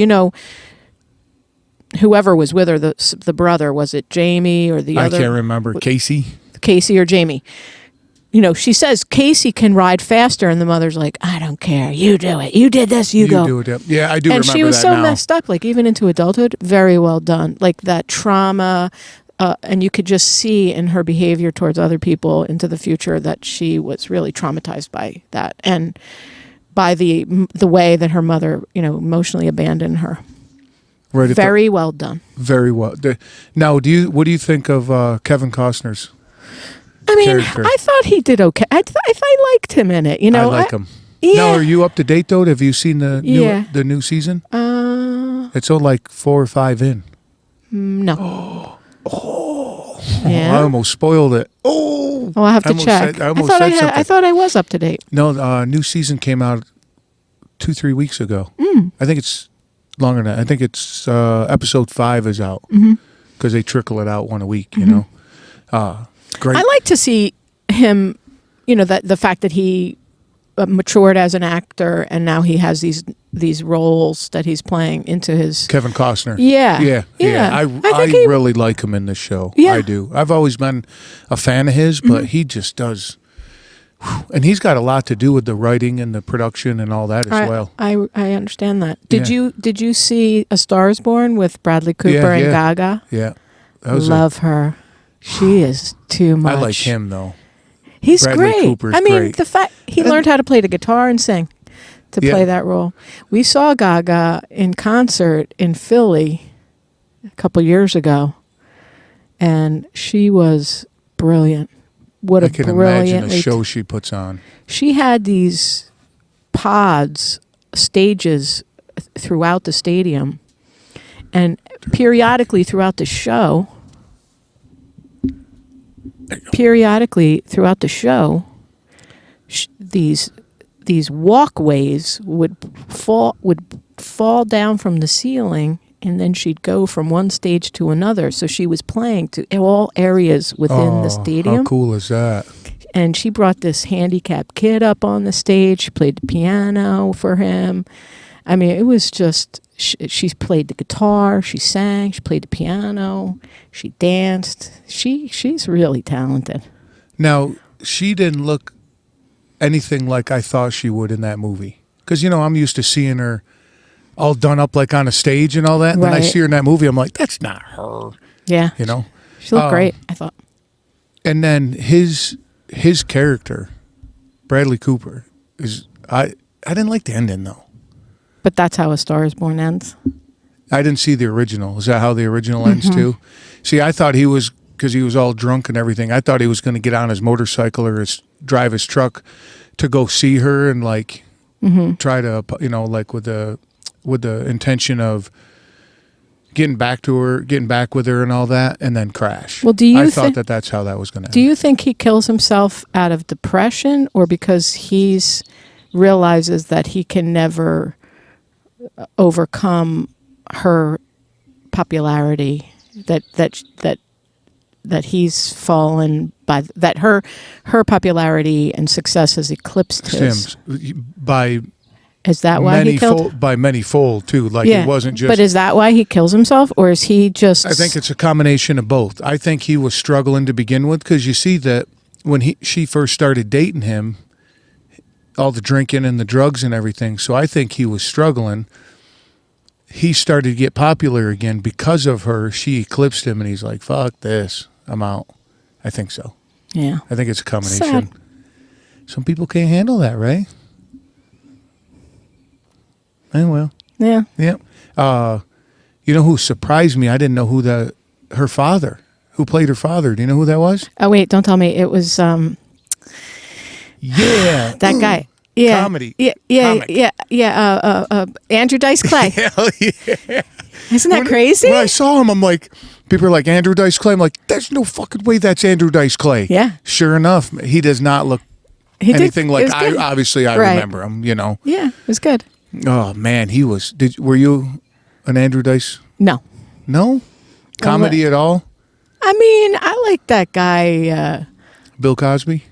whoever was with her, the brother, was it Jamie or the other? I can't remember. Casey or Jamie. She says Casey can ride faster, and the mother's like, I don't care. You do it. You did this. You go. Do it. Yeah, I do remember that. And she was so now. messed up, like even into adulthood. Very well done. Like that trauma. And you could just see in her behavior towards other people into the future that she was really traumatized by that, and by the way that her mother, emotionally abandoned her. Right. Very well done. Very well. Now, what do you think of Kevin Costner's? I mean, character? I thought he did okay. I liked him in it. I like him. Yeah. Now, are you up to date though? Have you seen the new season? It's all like 4 or 5 in. No. I almost spoiled it. Oh, I'll have to check. I almost said something. I thought I was up to date. No, new season came out 2-3 weeks ago. I think it's longer than that. I think it's episode 5 is out because they trickle it out one a week. Great. I like to see him. That the fact that he matured as an actor, and now he has these roles that he's playing into his Kevin Costner. Yeah. I really like him in this show. Yeah. I do. I've always been a fan of his, but he just does. And he's got a lot to do with the writing and the production and all that as well. I understand that. Did you see A Star Is Born with Bradley Cooper and Gaga? Yeah. Love her. She is too much. I like him though. He's Bradley great. Cooper's I mean, great. the fact he learned how to play the guitar and sing to play that role. We saw Gaga in concert in Philly a couple years ago, and she was brilliant. What I a can brilliant imagine the show she puts on. She had these stages throughout the stadium, and periodically throughout the show, these walkways would fall down from the ceiling, and then she'd go from one stage to another. So she was playing to all areas within the stadium. How cool is that? And she brought this handicapped kid up on the stage. She played the piano for him. I mean, it was just, she played the guitar, she sang, she played the piano, she danced. She's really talented. Now, she didn't look anything like I thought she would in that movie. Because, I'm used to seeing her all done up like on a stage and all that. And then I see her in that movie, I'm like, that's not her. Yeah. She looked great, I thought. And then his character, Bradley Cooper, I didn't like the ending though. But that's how A Star Is Born ends. I didn't see the original. Is that how the original ends too? See, I thought he was, because he was all drunk and everything, I thought he was going to get on his motorcycle or drive his truck to go see her and like try to, like with the intention of getting back with her and all that, and then crash. Well, I thought that's how that was going to end. Do you think he kills himself out of depression, or because he's realizes that he can never overcome her popularity, that that he's fallen by that her popularity and success has eclipsed his. Sims by Is that why he killed? by many fold too. Like Yeah, it wasn't just. But is that why he kills himself, or is he just? I think it's a combination of both. I think he was struggling to begin with because you see that when she first started dating him, all the drinking and the drugs and everything. So I think he was struggling. He started to get popular again because of her. She eclipsed him, and he's like, "Fuck this, I'm out." I think so. Yeah. I think it's a combination. Sad. Some people can't handle that, right? Eh, well. Yeah. Yeah. You know who surprised me? I didn't know who her father, who played her father. Do you know who that was? Oh wait, don't tell me it was Yeah. that guy. Yeah. Comedy. Yeah. Comic. Yeah. Andrew Dice Clay. Hell yeah. Isn't that crazy? When I saw him, I'm like, people are like, Andrew Dice Clay. I'm like, there's no fucking way that's Andrew Dice Clay. Yeah. Sure enough, he does not look He did- anything it like was good. I Right. remember him, you know. Yeah, it was good. Oh man, he was. Were you an Andrew Dice? No. No? Comedy at all? I mean, I like that guy. Bill Cosby?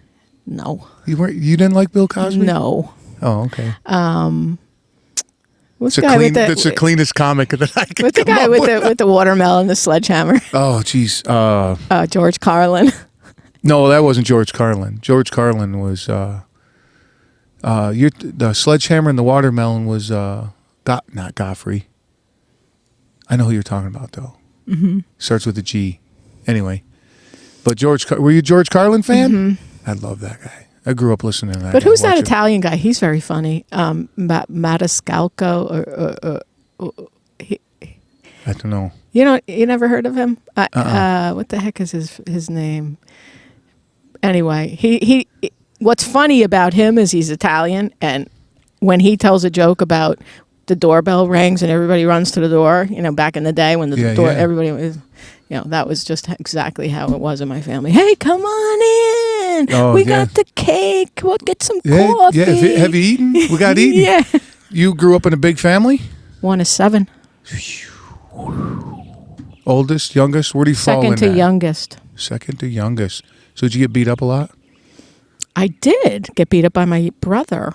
No. You didn't like Bill Cosby? No. Oh, okay. What's It's the guy with the? That's the cleanest comic that I could What's the come guy up with the watermelon, the sledgehammer? Oh, jeez. George Carlin. No, that wasn't George Carlin. George Carlin was the sledgehammer and the watermelon was not Godfrey. I know who you're talking about though. Mm-hmm. Starts with a G. Anyway, but were you a George Carlin fan? Mm-hmm. I love that guy. I grew up listening to that. But guy, who's that watching. Italian guy? He's very funny. Matiscalco I don't know. You never heard of him? What the heck is his name? Anyway, he what's funny about him is he's Italian, and when he tells a joke about the doorbell rings and everybody runs to the door, back in the day when the door, everybody was, that was just exactly how it was in my family. Hey, come on in. We got the cake. We'll get some coffee. Yeah. Have you eaten? We got eaten. Yeah. You grew up in a big family? One is 7. Oldest, youngest? Where do you fall in Second to that? youngest. Second to youngest. So did you get beat up a lot? I did get beat up by my brother,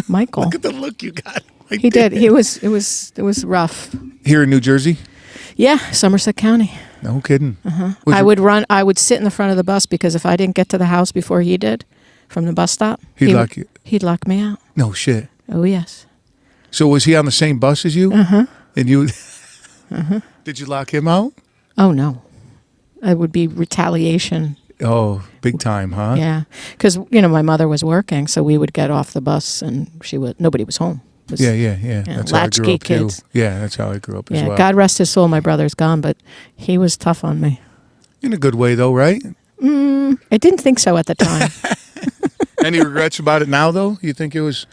Michael. Look at the look you got. He did. It was rough. Here in New Jersey? Yeah, Somerset County. No kidding. I would sit in the front of the bus because if I didn't get to the house before he did from the bus stop, He'd lock you. He'd lock me out. No shit. Oh, yes. So was he on the same bus as you? Uh-huh. And you did you lock him out? Oh, no. It would be retaliation. Oh, big time, huh? Yeah. Because, my mother was working, so we would get off the bus and nobody was home. It was, Yeah. That's how I grew latchkey up kids. too. Yeah, that's how I grew up as well. God rest his soul, my brother's gone, but he was tough on me. In a good way though, right? I didn't think so at the time. Any regrets about it now though? You think it was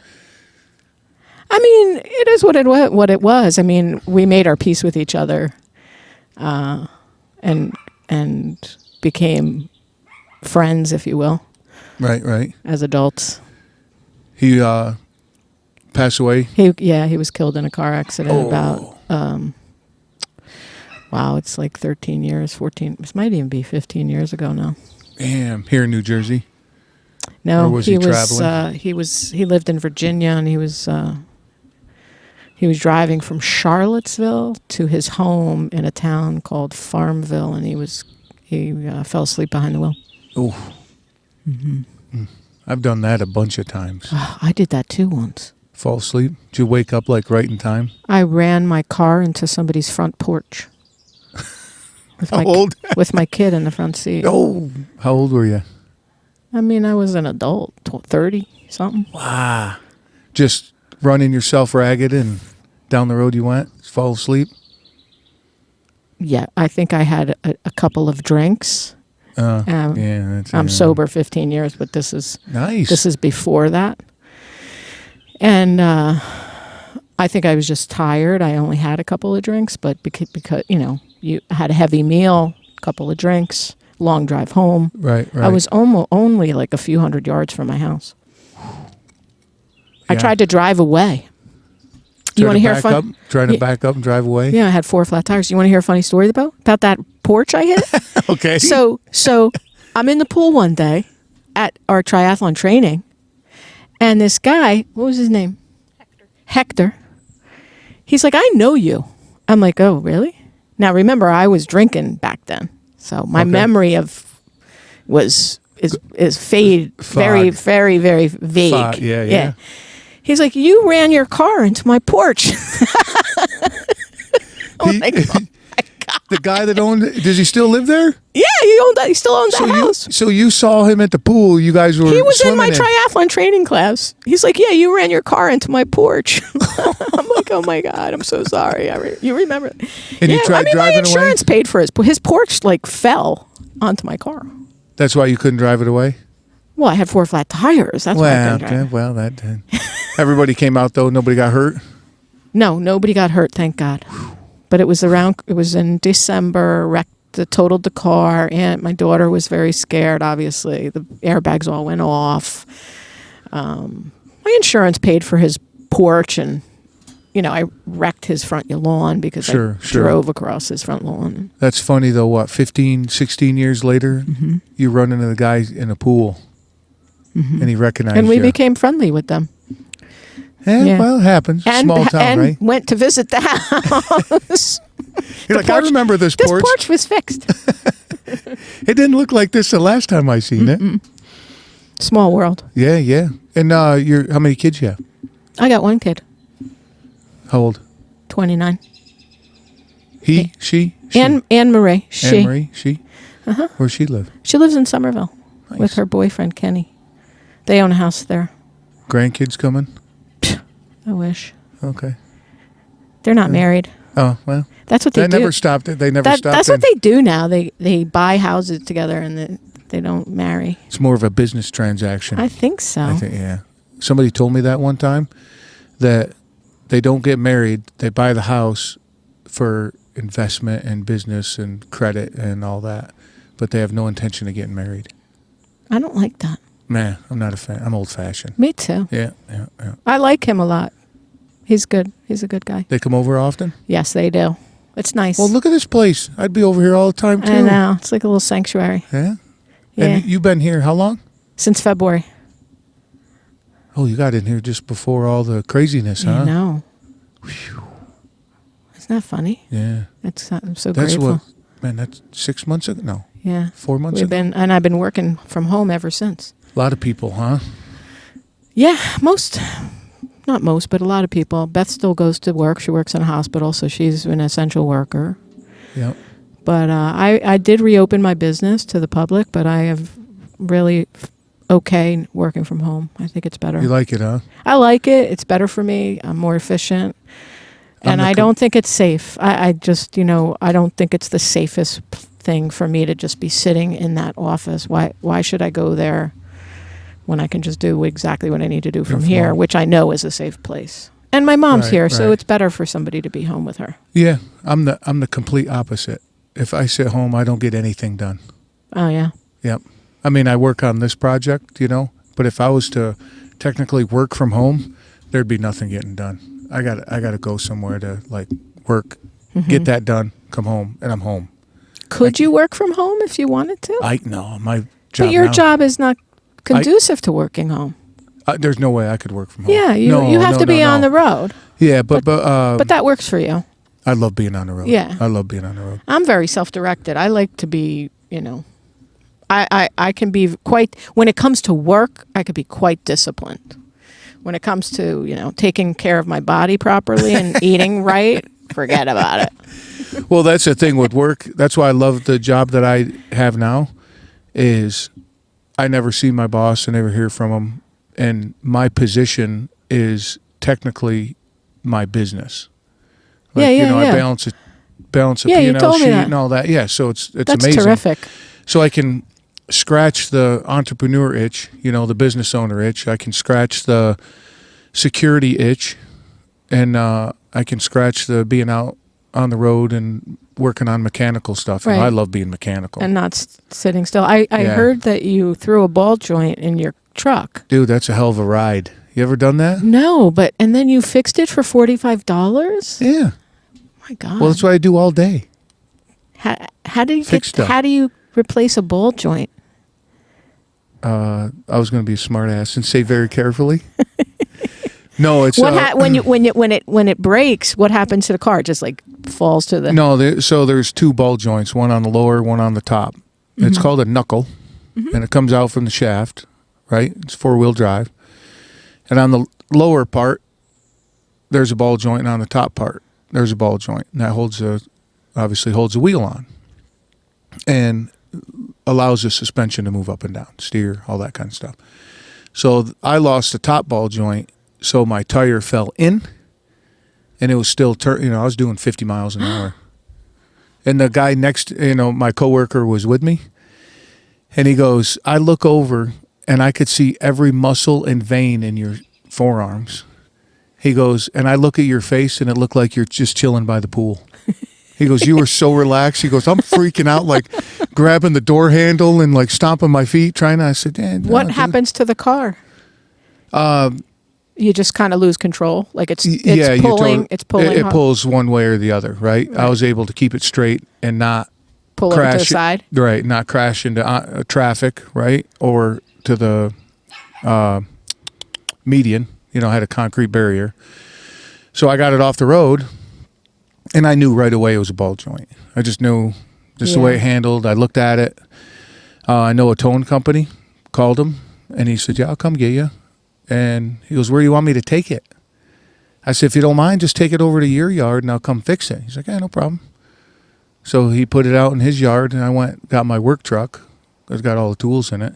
I mean, it is what it was. I mean, we made our peace with each other, and became friends, if you will. Right. As adults. He passed away? He was killed in a car accident about it's like 13 years, 14. This might even be 15 years ago now. Damn, here in New Jersey. No, or was he traveling? He lived in Virginia, and he was driving from Charlottesville to his home in a town called Farmville, and he fell asleep behind the wheel. Oh. Mm-hmm. I've done that a bunch of times. I did that too once. Fall asleep? Did you wake up like right in time? I ran my car into somebody's front porch. How old? With my kid in the front seat. Oh, how old were you? I mean, I was an adult, 30 something. Wow. Just running yourself ragged and down the road you went? Fall asleep? Yeah, I think I had a couple of drinks. I'm sober 15 years, but this is nice. This is before that. And I think I was just tired. I only had a couple of drinks, but because you had a heavy meal, a couple of drinks, long drive home. Right. I was only like a few hundred yards from my house. I tried to drive away. You want to hear Trying to back up and drive away? Yeah, I had 4 flat tires. You want to hear a funny story about that porch I hit. Okay. So I'm in the pool one day at our triathlon training, and this guy, what was his name? Hector. He's like, I know you. I'm like, oh, really? Now remember, I was drinking back then, so my memory of is very, very vague. Fog. Yeah. He's like, you ran your car into my porch. The guy that owned it, does he still live there? Yeah, he still owns that house. So you saw him at the pool. You guys were He was in swimming my triathlon training class. He's like, yeah, you ran your car into my porch. I'm like, oh my God, I'm so sorry. You remember. And you tried driving my away? insurance paid for his porch like fell onto my car. That's why you couldn't drive it away? Well, I had 4 flat tires. That's why I couldn't drive. Well, that did. Everybody came out though. Nobody got hurt? No, nobody got hurt, thank God. But it was in December, totaled the car, and my daughter was very scared, obviously. The airbags all went off. My insurance paid for his porch, and, I wrecked his front lawn because I drove across his front lawn. That's funny, though, 15, 16 years later, you run into the guy in a pool, and he recognized you. And we became friendly with them. Yeah. Well, it happens. Small town, and right? Went to visit the house. You're like, I remember this porch. This porch was fixed. It didn't look like this the last time I seen it. Small world. Yeah. And how many kids you have? I got one kid. How old? 29. He? She? Anne Marie. She. Anne Marie? She? Uh-huh. Where's she live? She lives in Somerville with her boyfriend, Kenny. They own a house there. Grandkids coming? I wish. Okay. They're not married. Oh, well. That's what they do. They never stopped it. They never stopped it. That's what they do now. They buy houses together and they don't marry. It's more of a business transaction. I think so. Yeah. Somebody told me that one time, that they don't get married. They buy the house for investment and business and credit and all that, but they have no intention of getting married. I don't like that. Man, I'm not a fan. I'm old-fashioned. Me too. Yeah. I like him a lot. He's good. He's a good guy. They come over often? Yes, they do. It's nice. Well, look at this place. I'd be over here all the time, too. I know. It's like a little sanctuary. Yeah? Yeah. And you've been here how long? Since February. Oh, you got in here just before all the craziness, huh? I know. Whew. Isn't that funny? Yeah. I'm so That's grateful. that's 6 months ago? No. Yeah. 4 months ago? I've been working from home ever since. A lot of people, huh? Yeah, not most, but a lot of people. Beth still goes to work. She works in a hospital, so she's an essential worker. Yeah. But I did reopen my business to the public, but I have really okay working from home. I think it's better. You like it, huh? I like it. It's better for me. I'm more efficient. And I don't think it's safe. I just, I don't think it's the safest thing for me to just be sitting in that office. Why should I go there when I can just do exactly what I need to do from here, which I know is a safe place. And my mom's here, so it's better for somebody to be home with her. Yeah, I'm the complete opposite. If I sit home, I don't get anything done. Oh, yeah? Yep. I mean, I work on this project, but if I was to technically work from home, there'd be nothing getting done. I got to go somewhere to work, get that done, come home, and I'm home. Could you work from home if you wanted to? No, my job. But your job is not conducive to working home. There's no way I could work from home. Yeah, you have to be on the road. Yeah, but that works for you. I love being on the road. Yeah, I love being on the road. I'm very self-directed. I like to be, I can be quite. When it comes to work, I could be quite disciplined. When it comes to taking care of my body properly and eating right, forget about it. Well, that's the thing with work. That's why I love the job that I have now. Is I never see my boss. I never hear from him. And my position is technically my business. I balance a P&L sheet and all that. Yeah, so it's That's amazing. That's terrific. So I can scratch the entrepreneur itch, the business owner itch. I can scratch the security itch, and I can scratch the being out on the road and working on mechanical stuff. Right. I love being mechanical. And not sitting still. I heard that you threw a ball joint in your truck. Dude, that's a hell of a ride. You ever done that? No, and then you fixed it for $45? Yeah. My God. Well, that's what I do all day. How do you Fix stuff. how do you replace a ball joint? I was going to be a smart ass and say very carefully. No, it's when it breaks, what happens to the car? It just like falls to the no. So there's two ball joints, one on the lower, one on the top. It's called a knuckle, and it comes out from the shaft, right? It's 4-wheel drive, and on the lower part, there's a ball joint, and on the top part, there's a ball joint, and that obviously holds the wheel on, and allows the suspension to move up and down, steer, all that kind of stuff. So I lost the top ball joint, so my tire fell in, and it was still I was doing 50 miles an hour. And the guy next, my coworker was with me, and he goes, I look over, and I could see every muscle and vein in your forearms. He goes, and I look at your face, and it looked like you're just chilling by the pool. He goes, you were so relaxed. He goes, I'm freaking out, like grabbing the door handle and like stomping my feet, trying to. I said, no, what happens to the car? You just kind of lose control. Like it's pulling. It's pulling. It pulls one way or the other, right? I was able to keep it straight and not pull over to the side. Right, not crash into traffic, right, or to the median. I had a concrete barrier, so I got it off the road. And I knew right away it was a ball joint. I just knew the way it handled. I looked at it. I know a towing company, called him, and he said, yeah, I'll come get you. And he goes, where do you want me to take it? I said, if you don't mind, just take it over to your yard and I'll come fix it. He's like, yeah, no problem. So he put it out in his yard, and I got my work truck. It's got all the tools in it.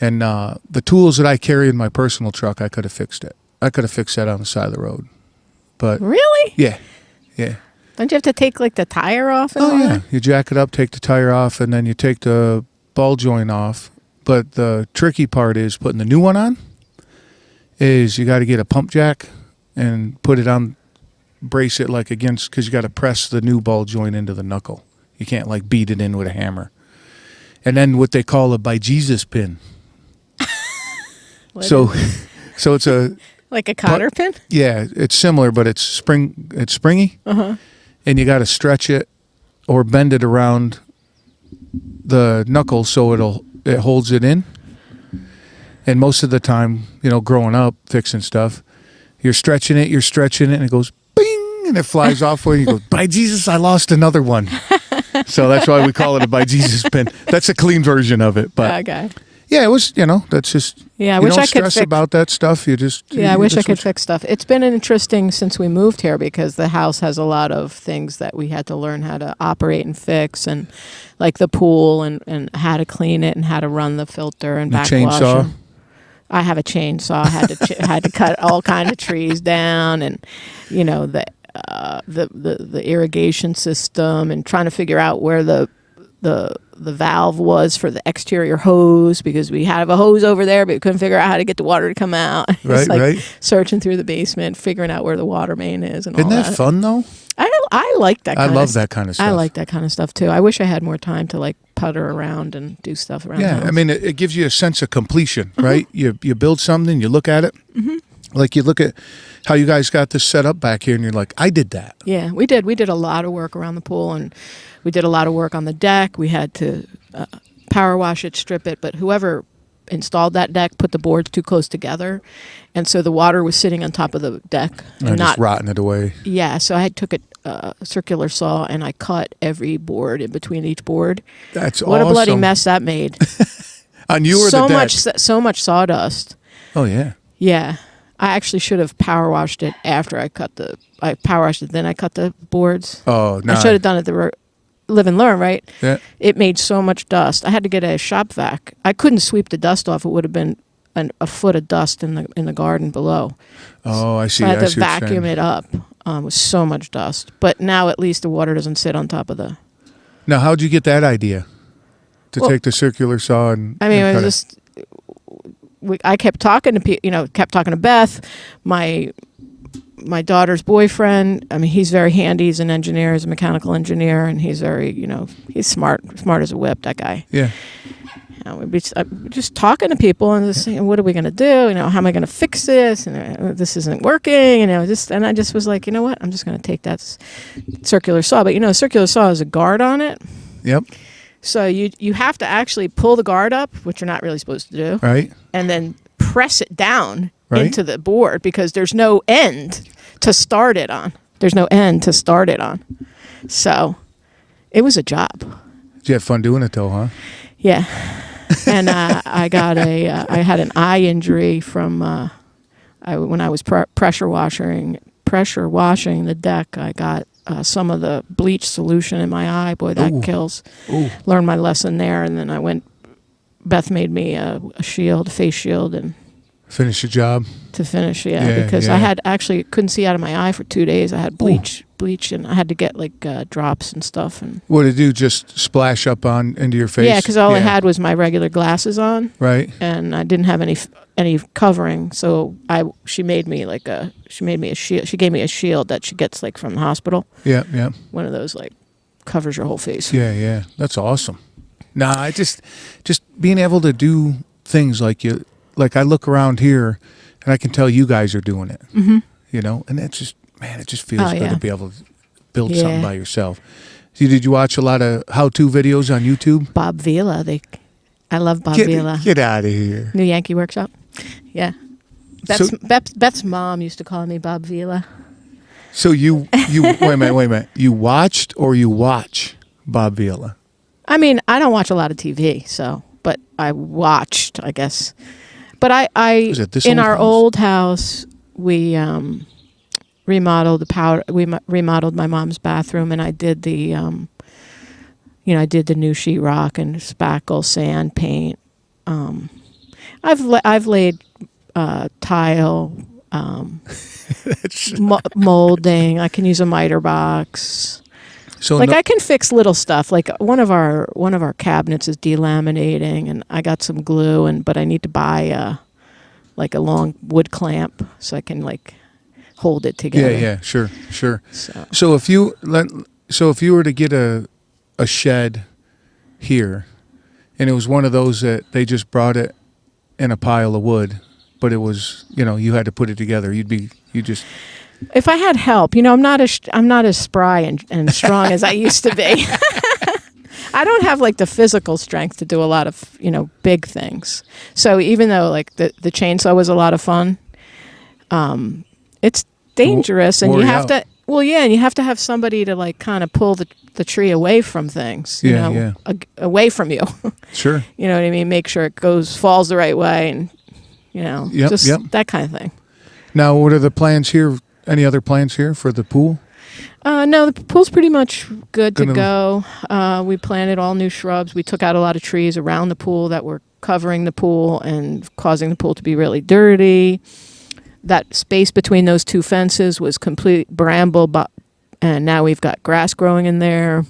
And the tools that I carry in my personal truck, I could have fixed it. I could have fixed that on the side of the road. But really? Yeah. Don't you have to take like the tire off? And all yeah. that? You jack it up, take the tire off, and then you take the ball joint off. But the tricky part is putting the new one on. Is you got to get a pump jack and put it on, brace it like against, because you got to press the new ball joint into the knuckle. You can't like beat it in with a hammer. And then what they call a by Jesus pin. So it's a like a cotter pin. Yeah, it's similar, but it's springy. And you got to stretch it or bend it around the knuckle so it holds it in. And most of the time, growing up fixing stuff, you're stretching it, and it goes bing, and it flies off where you go, by Jesus, I lost another one. So that's why we call it a by Jesus pin. That's a clean version of it. But okay. Yeah, it was, that's just, I wish I could stress about that stuff. You just, I wish I could fix stuff. It's been interesting since we moved here because the house has a lot of things that we had to learn how to operate and fix, and like the pool and how to clean it and how to run the filter and backwash. Chainsaw. I have a chainsaw. I had to cut all kind of trees down, and the irrigation system, and trying to figure out where the valve was for the exterior hose, because we have a hose over there, but we couldn't figure out how to get the water to come out. Right. Searching through the basement, figuring out where the water main is, and Isn't all that. Isn't that fun though? I like that. I love that kind of stuff. I like that kind of stuff too. I wish I had more time to like putter around and do stuff around. Yeah, the house. I mean, it gives you a sense of completion, right? You build something, you look at it, like you look at how you guys got this set up back here, and you're like, I did that. Yeah, we did. We did a lot of work around the pool, and we did a lot of work on the deck. We had to power wash it, strip it, but whoever installed that deck put the boards too close together, and so the water was sitting on top of the deck and just rotting it away. Yeah, so I took a circular saw and I cut every board in between each board. That's what awesome. A bloody mess that made. On you or so the deck? So much sawdust. Oh yeah. Yeah, I actually should have power washed it after I power washed it, then I cut the boards. Oh no. I should have done it the live and learn, right? Yeah. It made so much dust. I had to get a shop vac. I couldn't sweep the dust off. It would have been a foot of dust in the garden below. Oh, I see. So I had to vacuum it up. With so much dust. But now at least the water doesn't sit on top of the... Now, how'd you get that idea? To take the circular saw and... I mean, it was just... I kept talking to kept talking to Beth, my daughter's boyfriend. I mean, he's very handy. He's an engineer. He's a mechanical engineer, and he's very, he's smart as a whip, that guy. Yeah. And we'd be just talking to people and just saying, what are we going to do? You know, how am I going to fix this? And this isn't working. You know, and I just was like, you know what? I'm just going to take that circular saw. But, you know, circular saw has a guard on it. Yep. So you have to actually pull the guard up, which you're not really supposed to do. Right. And then press it down Right. into the board because there's no end to start it on. So it was a job. Did you have fun doing it though, huh? Yeah. And I had an eye injury from when I was pressure washing the deck. I got some of the bleach solution in my eye. Boy, that kills. Ooh. Learned my lesson there, and then Beth made me a face shield, and Finish the job. to finish, because I had actually couldn't see out of my eye for 2 days. I had bleach, and I had to get like drops and stuff. And What did it do? Just splash up into your face? yeah, because all I had was my regular glasses on, Right. and I didn't have any covering. So she made me a shield. She gave me a shield that she gets like from the hospital. Yeah. Yeah. One of those like covers your whole face. Yeah. Yeah. That's awesome. Nah, I just being able to do things like I look around here and I can tell you guys are doing it. Mm-hmm. You know, and it just feels Oh, good yeah. to be able to build something by yourself. Did you watch a lot of how-to videos on YouTube? Bob Vila, I love Bob Vila. Get out of here. New Yankee Workshop. Yeah. Beth's mom used to call me Bob Vila. So you wait a minute. You watched or you watch Bob Vila? I mean, I don't watch a lot of TV, but I watched, I guess. But I Was it this in old our house? old house, we remodeled remodeled my mom's bathroom, and I did the I did the new sheetrock and spackle, sand, paint. I've laid tile, molding. I can use a miter box. So I can fix little stuff. Like one of our cabinets is delaminating, and I got some glue, but I need to buy a long wood clamp so I can hold it together. yeah, sure. So So if you were to get a shed here, and it was one of those that they just brought it in a pile of wood, but it was you had to put it together. if I had help, I'm not as spry and strong as I used to be. I don't have the physical strength to do a lot of big things. So even though the chainsaw was a lot of fun, it's dangerous, and you have to. Well, yeah, and you have to have somebody to kind of pull the tree away from things. Away from you. Sure. You know what I mean? Make sure it falls the right way, and that kind of thing. Now, what are the plans here? Any other plans here for the pool? No, the pool's pretty much good to go. We planted all new shrubs. We took out a lot of trees around the pool that were covering the pool and causing the pool to be really dirty. That space between those two fences was complete bramble, and now we've got grass growing in there.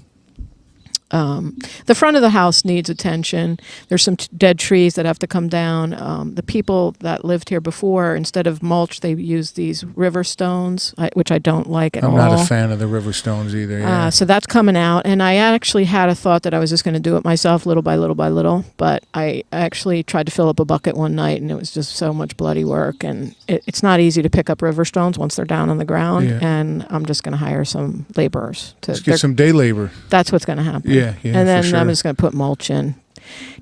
The front of the house needs attention. There's some dead trees that have to come down. The people that lived here before, instead of mulch, they use these river stones, which I don't like at all. I'm not a fan of the river stones either. Yeah. So that's coming out. And I actually had a thought that I was just going to do it myself little by little by little. But I actually tried to fill up a bucket one night, and it was just so much bloody work. And it's not easy to pick up river stones once they're down on the ground. Yeah. And I'm just going to hire some laborers. Let's get some day labor. That's what's going to happen. Yeah, and then for sure. I'm just going to put mulch in,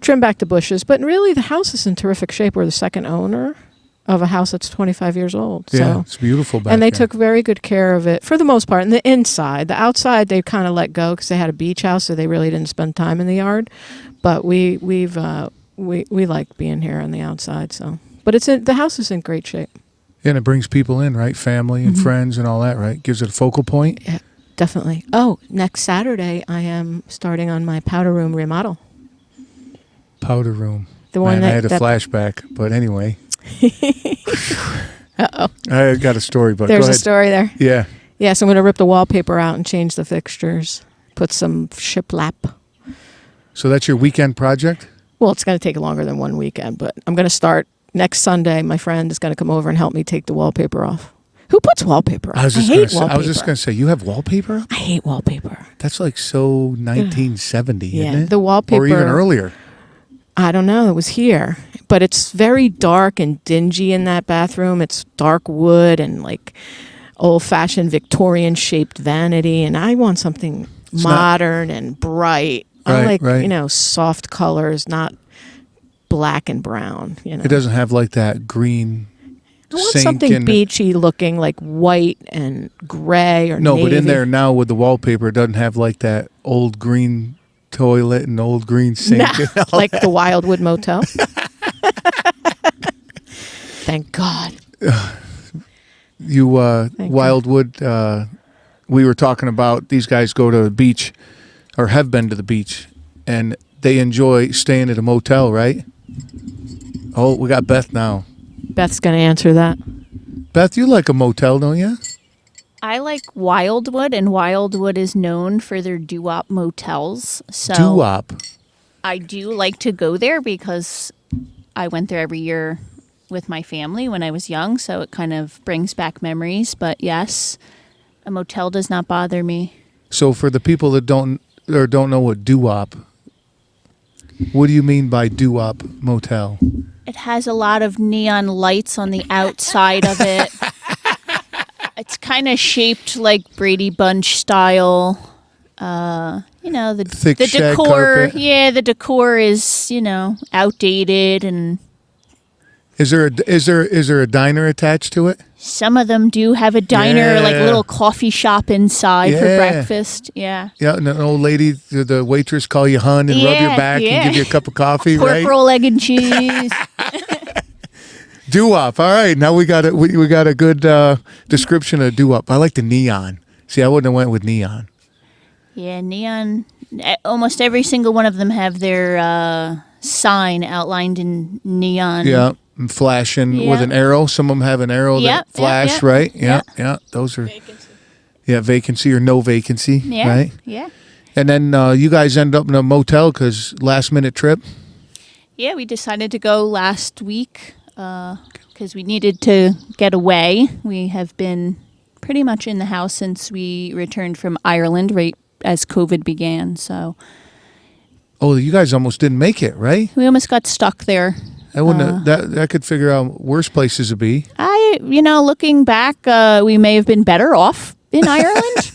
trim back the bushes. But really, the house is in terrific shape. We're the second owner of a house that's 25 years old. Yeah, so. it's beautiful back And they there. took very good care of it for the most part. And the inside, the outside, they kind of let go because they had a beach house, so they really didn't spend time in the yard. But we like being here on the outside. So, but the house is in great shape. And it brings people in, right? Family and friends and all that, right? Gives it a focal point. Yeah, definitely. Oh, next Saturday I am starting on my powder room remodel. Powder room. The one Man, I had a flashback, but anyway. Uh-oh. I got a story, but There's go a ahead. story there. Yeah. Yeah, so I'm going to rip the wallpaper out and change the fixtures. Put some shiplap. So that's your weekend project? Well, it's going to take longer than one weekend, but I'm going to start next Sunday. My friend is going to come over and help me take the wallpaper off. Who puts wallpaper on? I hate wallpaper. I was just going to say, you have wallpaper? I hate wallpaper. That's so 1970, Yeah, isn't it? the wallpaper. Or even earlier. I don't know. It was here. But it's very dark and dingy in that bathroom. It's dark wood and like old-fashioned Victorian-shaped vanity. And I want something modern and bright. I like, soft colors, not black and brown. It doesn't have like that green I want sink something beachy looking, like white and gray or navy. But in there now with the wallpaper, it doesn't have like that old green toilet and old green sink. Nah, like the Wildwood Motel. Thank God. Wildwood, we were talking about these guys go to the beach or have been to the beach and they enjoy staying at a motel, right? Oh, we got Beth now. Beth's going to answer that. Beth, you like a motel, don't you? I like Wildwood, and Wildwood is known for their doo-wop motels. So Doo-wop? I do like to go there because I went there every year with my family when I was young, so it kind of brings back memories. But yes, a motel does not bother me. So for the people that don't know what doo-wop, what do you mean by doo-wop motel? It has a lot of neon lights on the outside of it. It's kind of shaped like Brady Bunch style. The thick shag decor. carpet. Yeah, the decor is outdated, and is there a diner attached to it? some of them do have a diner, like a Yeah. little coffee shop inside for Yeah. breakfast. Yeah. Yeah, and an old lady, the waitress call you hun and rub your Yeah, back yeah. and give you a cup of coffee, Pork right? roll, egg and cheese. Doo-wop. All right, now we got a good description of doo-wop. I like the neon. See, I wouldn't have went with neon. Yeah, neon. Almost every single one of them have their sign outlined in neon. Yeah, and flashing with Yeah. an arrow. Some of them have an arrow Yep, that flash, yep, right? yep. Yeah. Those are vacancy or no vacancy, Yeah. right? Yeah. And then you guys end up in a motel because last minute trip. Yeah, we decided to go last week because we needed to get away. We have been pretty much in the house since we returned from Ireland right as COVID began. So Oh, you guys almost didn't make it, right? we almost got stuck there. I wouldn't. That could figure out worse places to be. Looking back, we may have been better off in Ireland.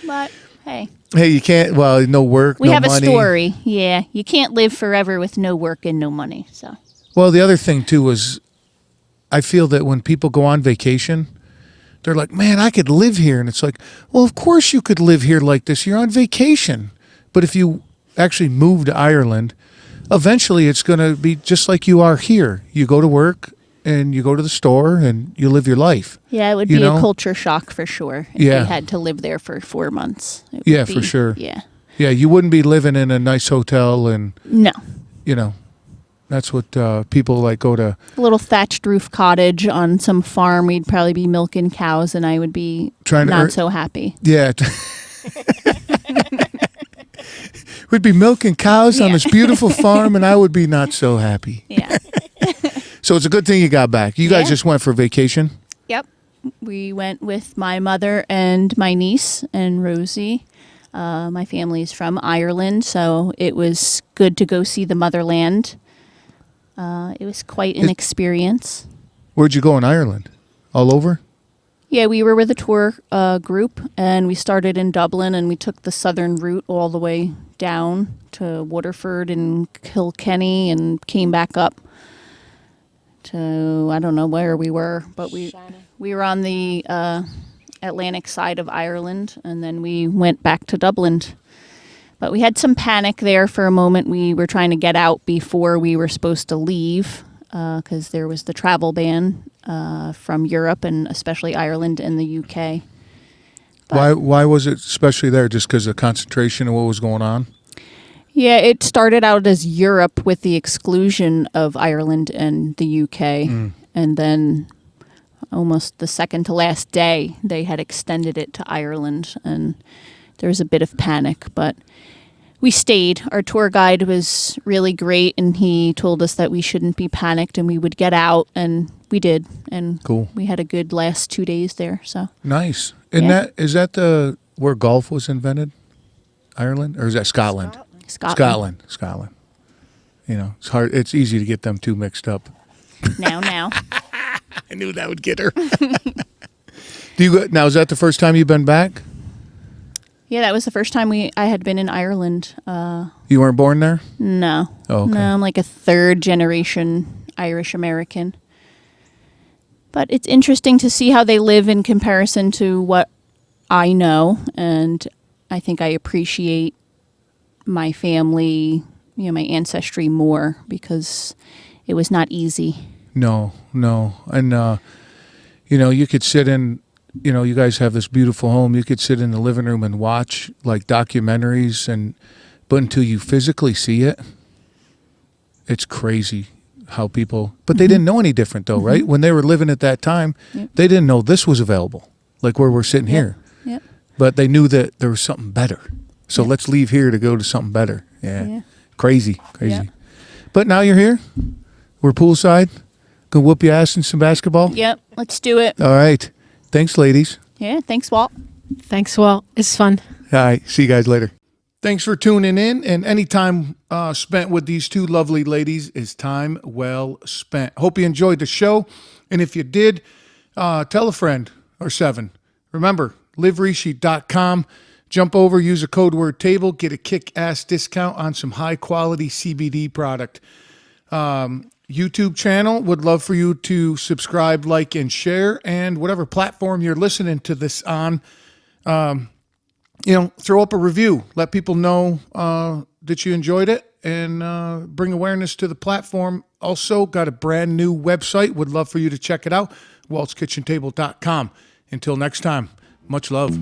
But hey, Hey, you can't. Well, no work. we no have money. a story. Yeah, you can't live forever with no work and no money. So Well, the other thing too is, I feel that when people go on vacation, they're like, "Man, I could live here," and it's like, "Well, of course you could live here like this. You're on vacation." But if you actually move to Ireland, eventually it's going to be just like you are here. You go to work and you go to the store and you live your life. yeah, it would You be know? a culture shock for sure if Yeah. we had to live there for 4 months. It would Yeah, for sure. Yeah. Yeah, you wouldn't be living in a nice hotel, and No. that's what people like go to. A little thatched roof cottage on some farm. We'd probably be milking cows, and I would be Trying to not earn- so happy. Yeah. We'd be milking cows on this beautiful farm, and I would be not so happy. Yeah. So it's a good thing you got back. You guys Yeah. just went for vacation? Yep. We went with my mother and my niece and Rosie. My family's from Ireland, so it was good to go see the motherland. It was quite an experience. Where'd you go in Ireland? All over? Yeah, we were with a tour group, and we started in Dublin, and we took the southern route all the way down to Waterford and Kilkenny, and came back up to, I don't know where we were, but we were on the Atlantic side of Ireland, and then we went back to Dublin. But we had some panic there for a moment. We were trying to get out before we were supposed to leave because there was the travel ban from Europe and especially Ireland and the UK. Why was it especially there? Just because of concentration and what was going on? Yeah, it started out as Europe with the exclusion of Ireland and the UK. And then almost the second to last day, they had extended it to Ireland. And there was a bit of panic, but we stayed. Our tour guide was really great, and he told us that we shouldn't be panicked and we would get out, and we did. And Cool. we had a good last 2 days there. So Nice. And Yeah. is that where golf was invented? Ireland? Or is that Scotland? Scotland. You know, it's hard. It's easy to get them two mixed up. Now. I knew that would get her. Now, is that the first time you've been back? Yeah, that was the first time I had been in Ireland. You weren't born there? No. Oh, okay. No, I'm like a third generation Irish American. But it's interesting to see how they live in comparison to what I know, and I think I appreciate my family, my ancestry more because it was not easy. No. And, you could sit in, you guys have this beautiful home. You could sit in the living room and watch like documentaries, but until you physically see it, it's crazy how people, but they didn't know any different though, right? When they were living at that time, they didn't know this was available, like where we're sitting here. Yep. But they knew that there was something better. So let's leave here to go to something better. Yeah. Crazy. Yeah. But now you're here. We're poolside. Gonna whoop your ass in some basketball. Yep, let's do it. All right. Thanks, ladies. Yeah, thanks, Walt. Thanks, Walt. It's fun. All right. See you guys later. Thanks for tuning in. And any time spent with these two lovely ladies is time well spent. Hope you enjoyed the show. And if you did, tell a friend or 7. Remember, liverishi.com. Jump over, use a code word table, get a kick-ass discount on some high-quality CBD product. YouTube channel, would love for you to subscribe, like, and share. And whatever platform you're listening to this on, throw up a review. Let people know that you enjoyed it and bring awareness to the platform. Also, got a brand new website. Would love for you to check it out, waltskitchentable.com. Until next time, much love.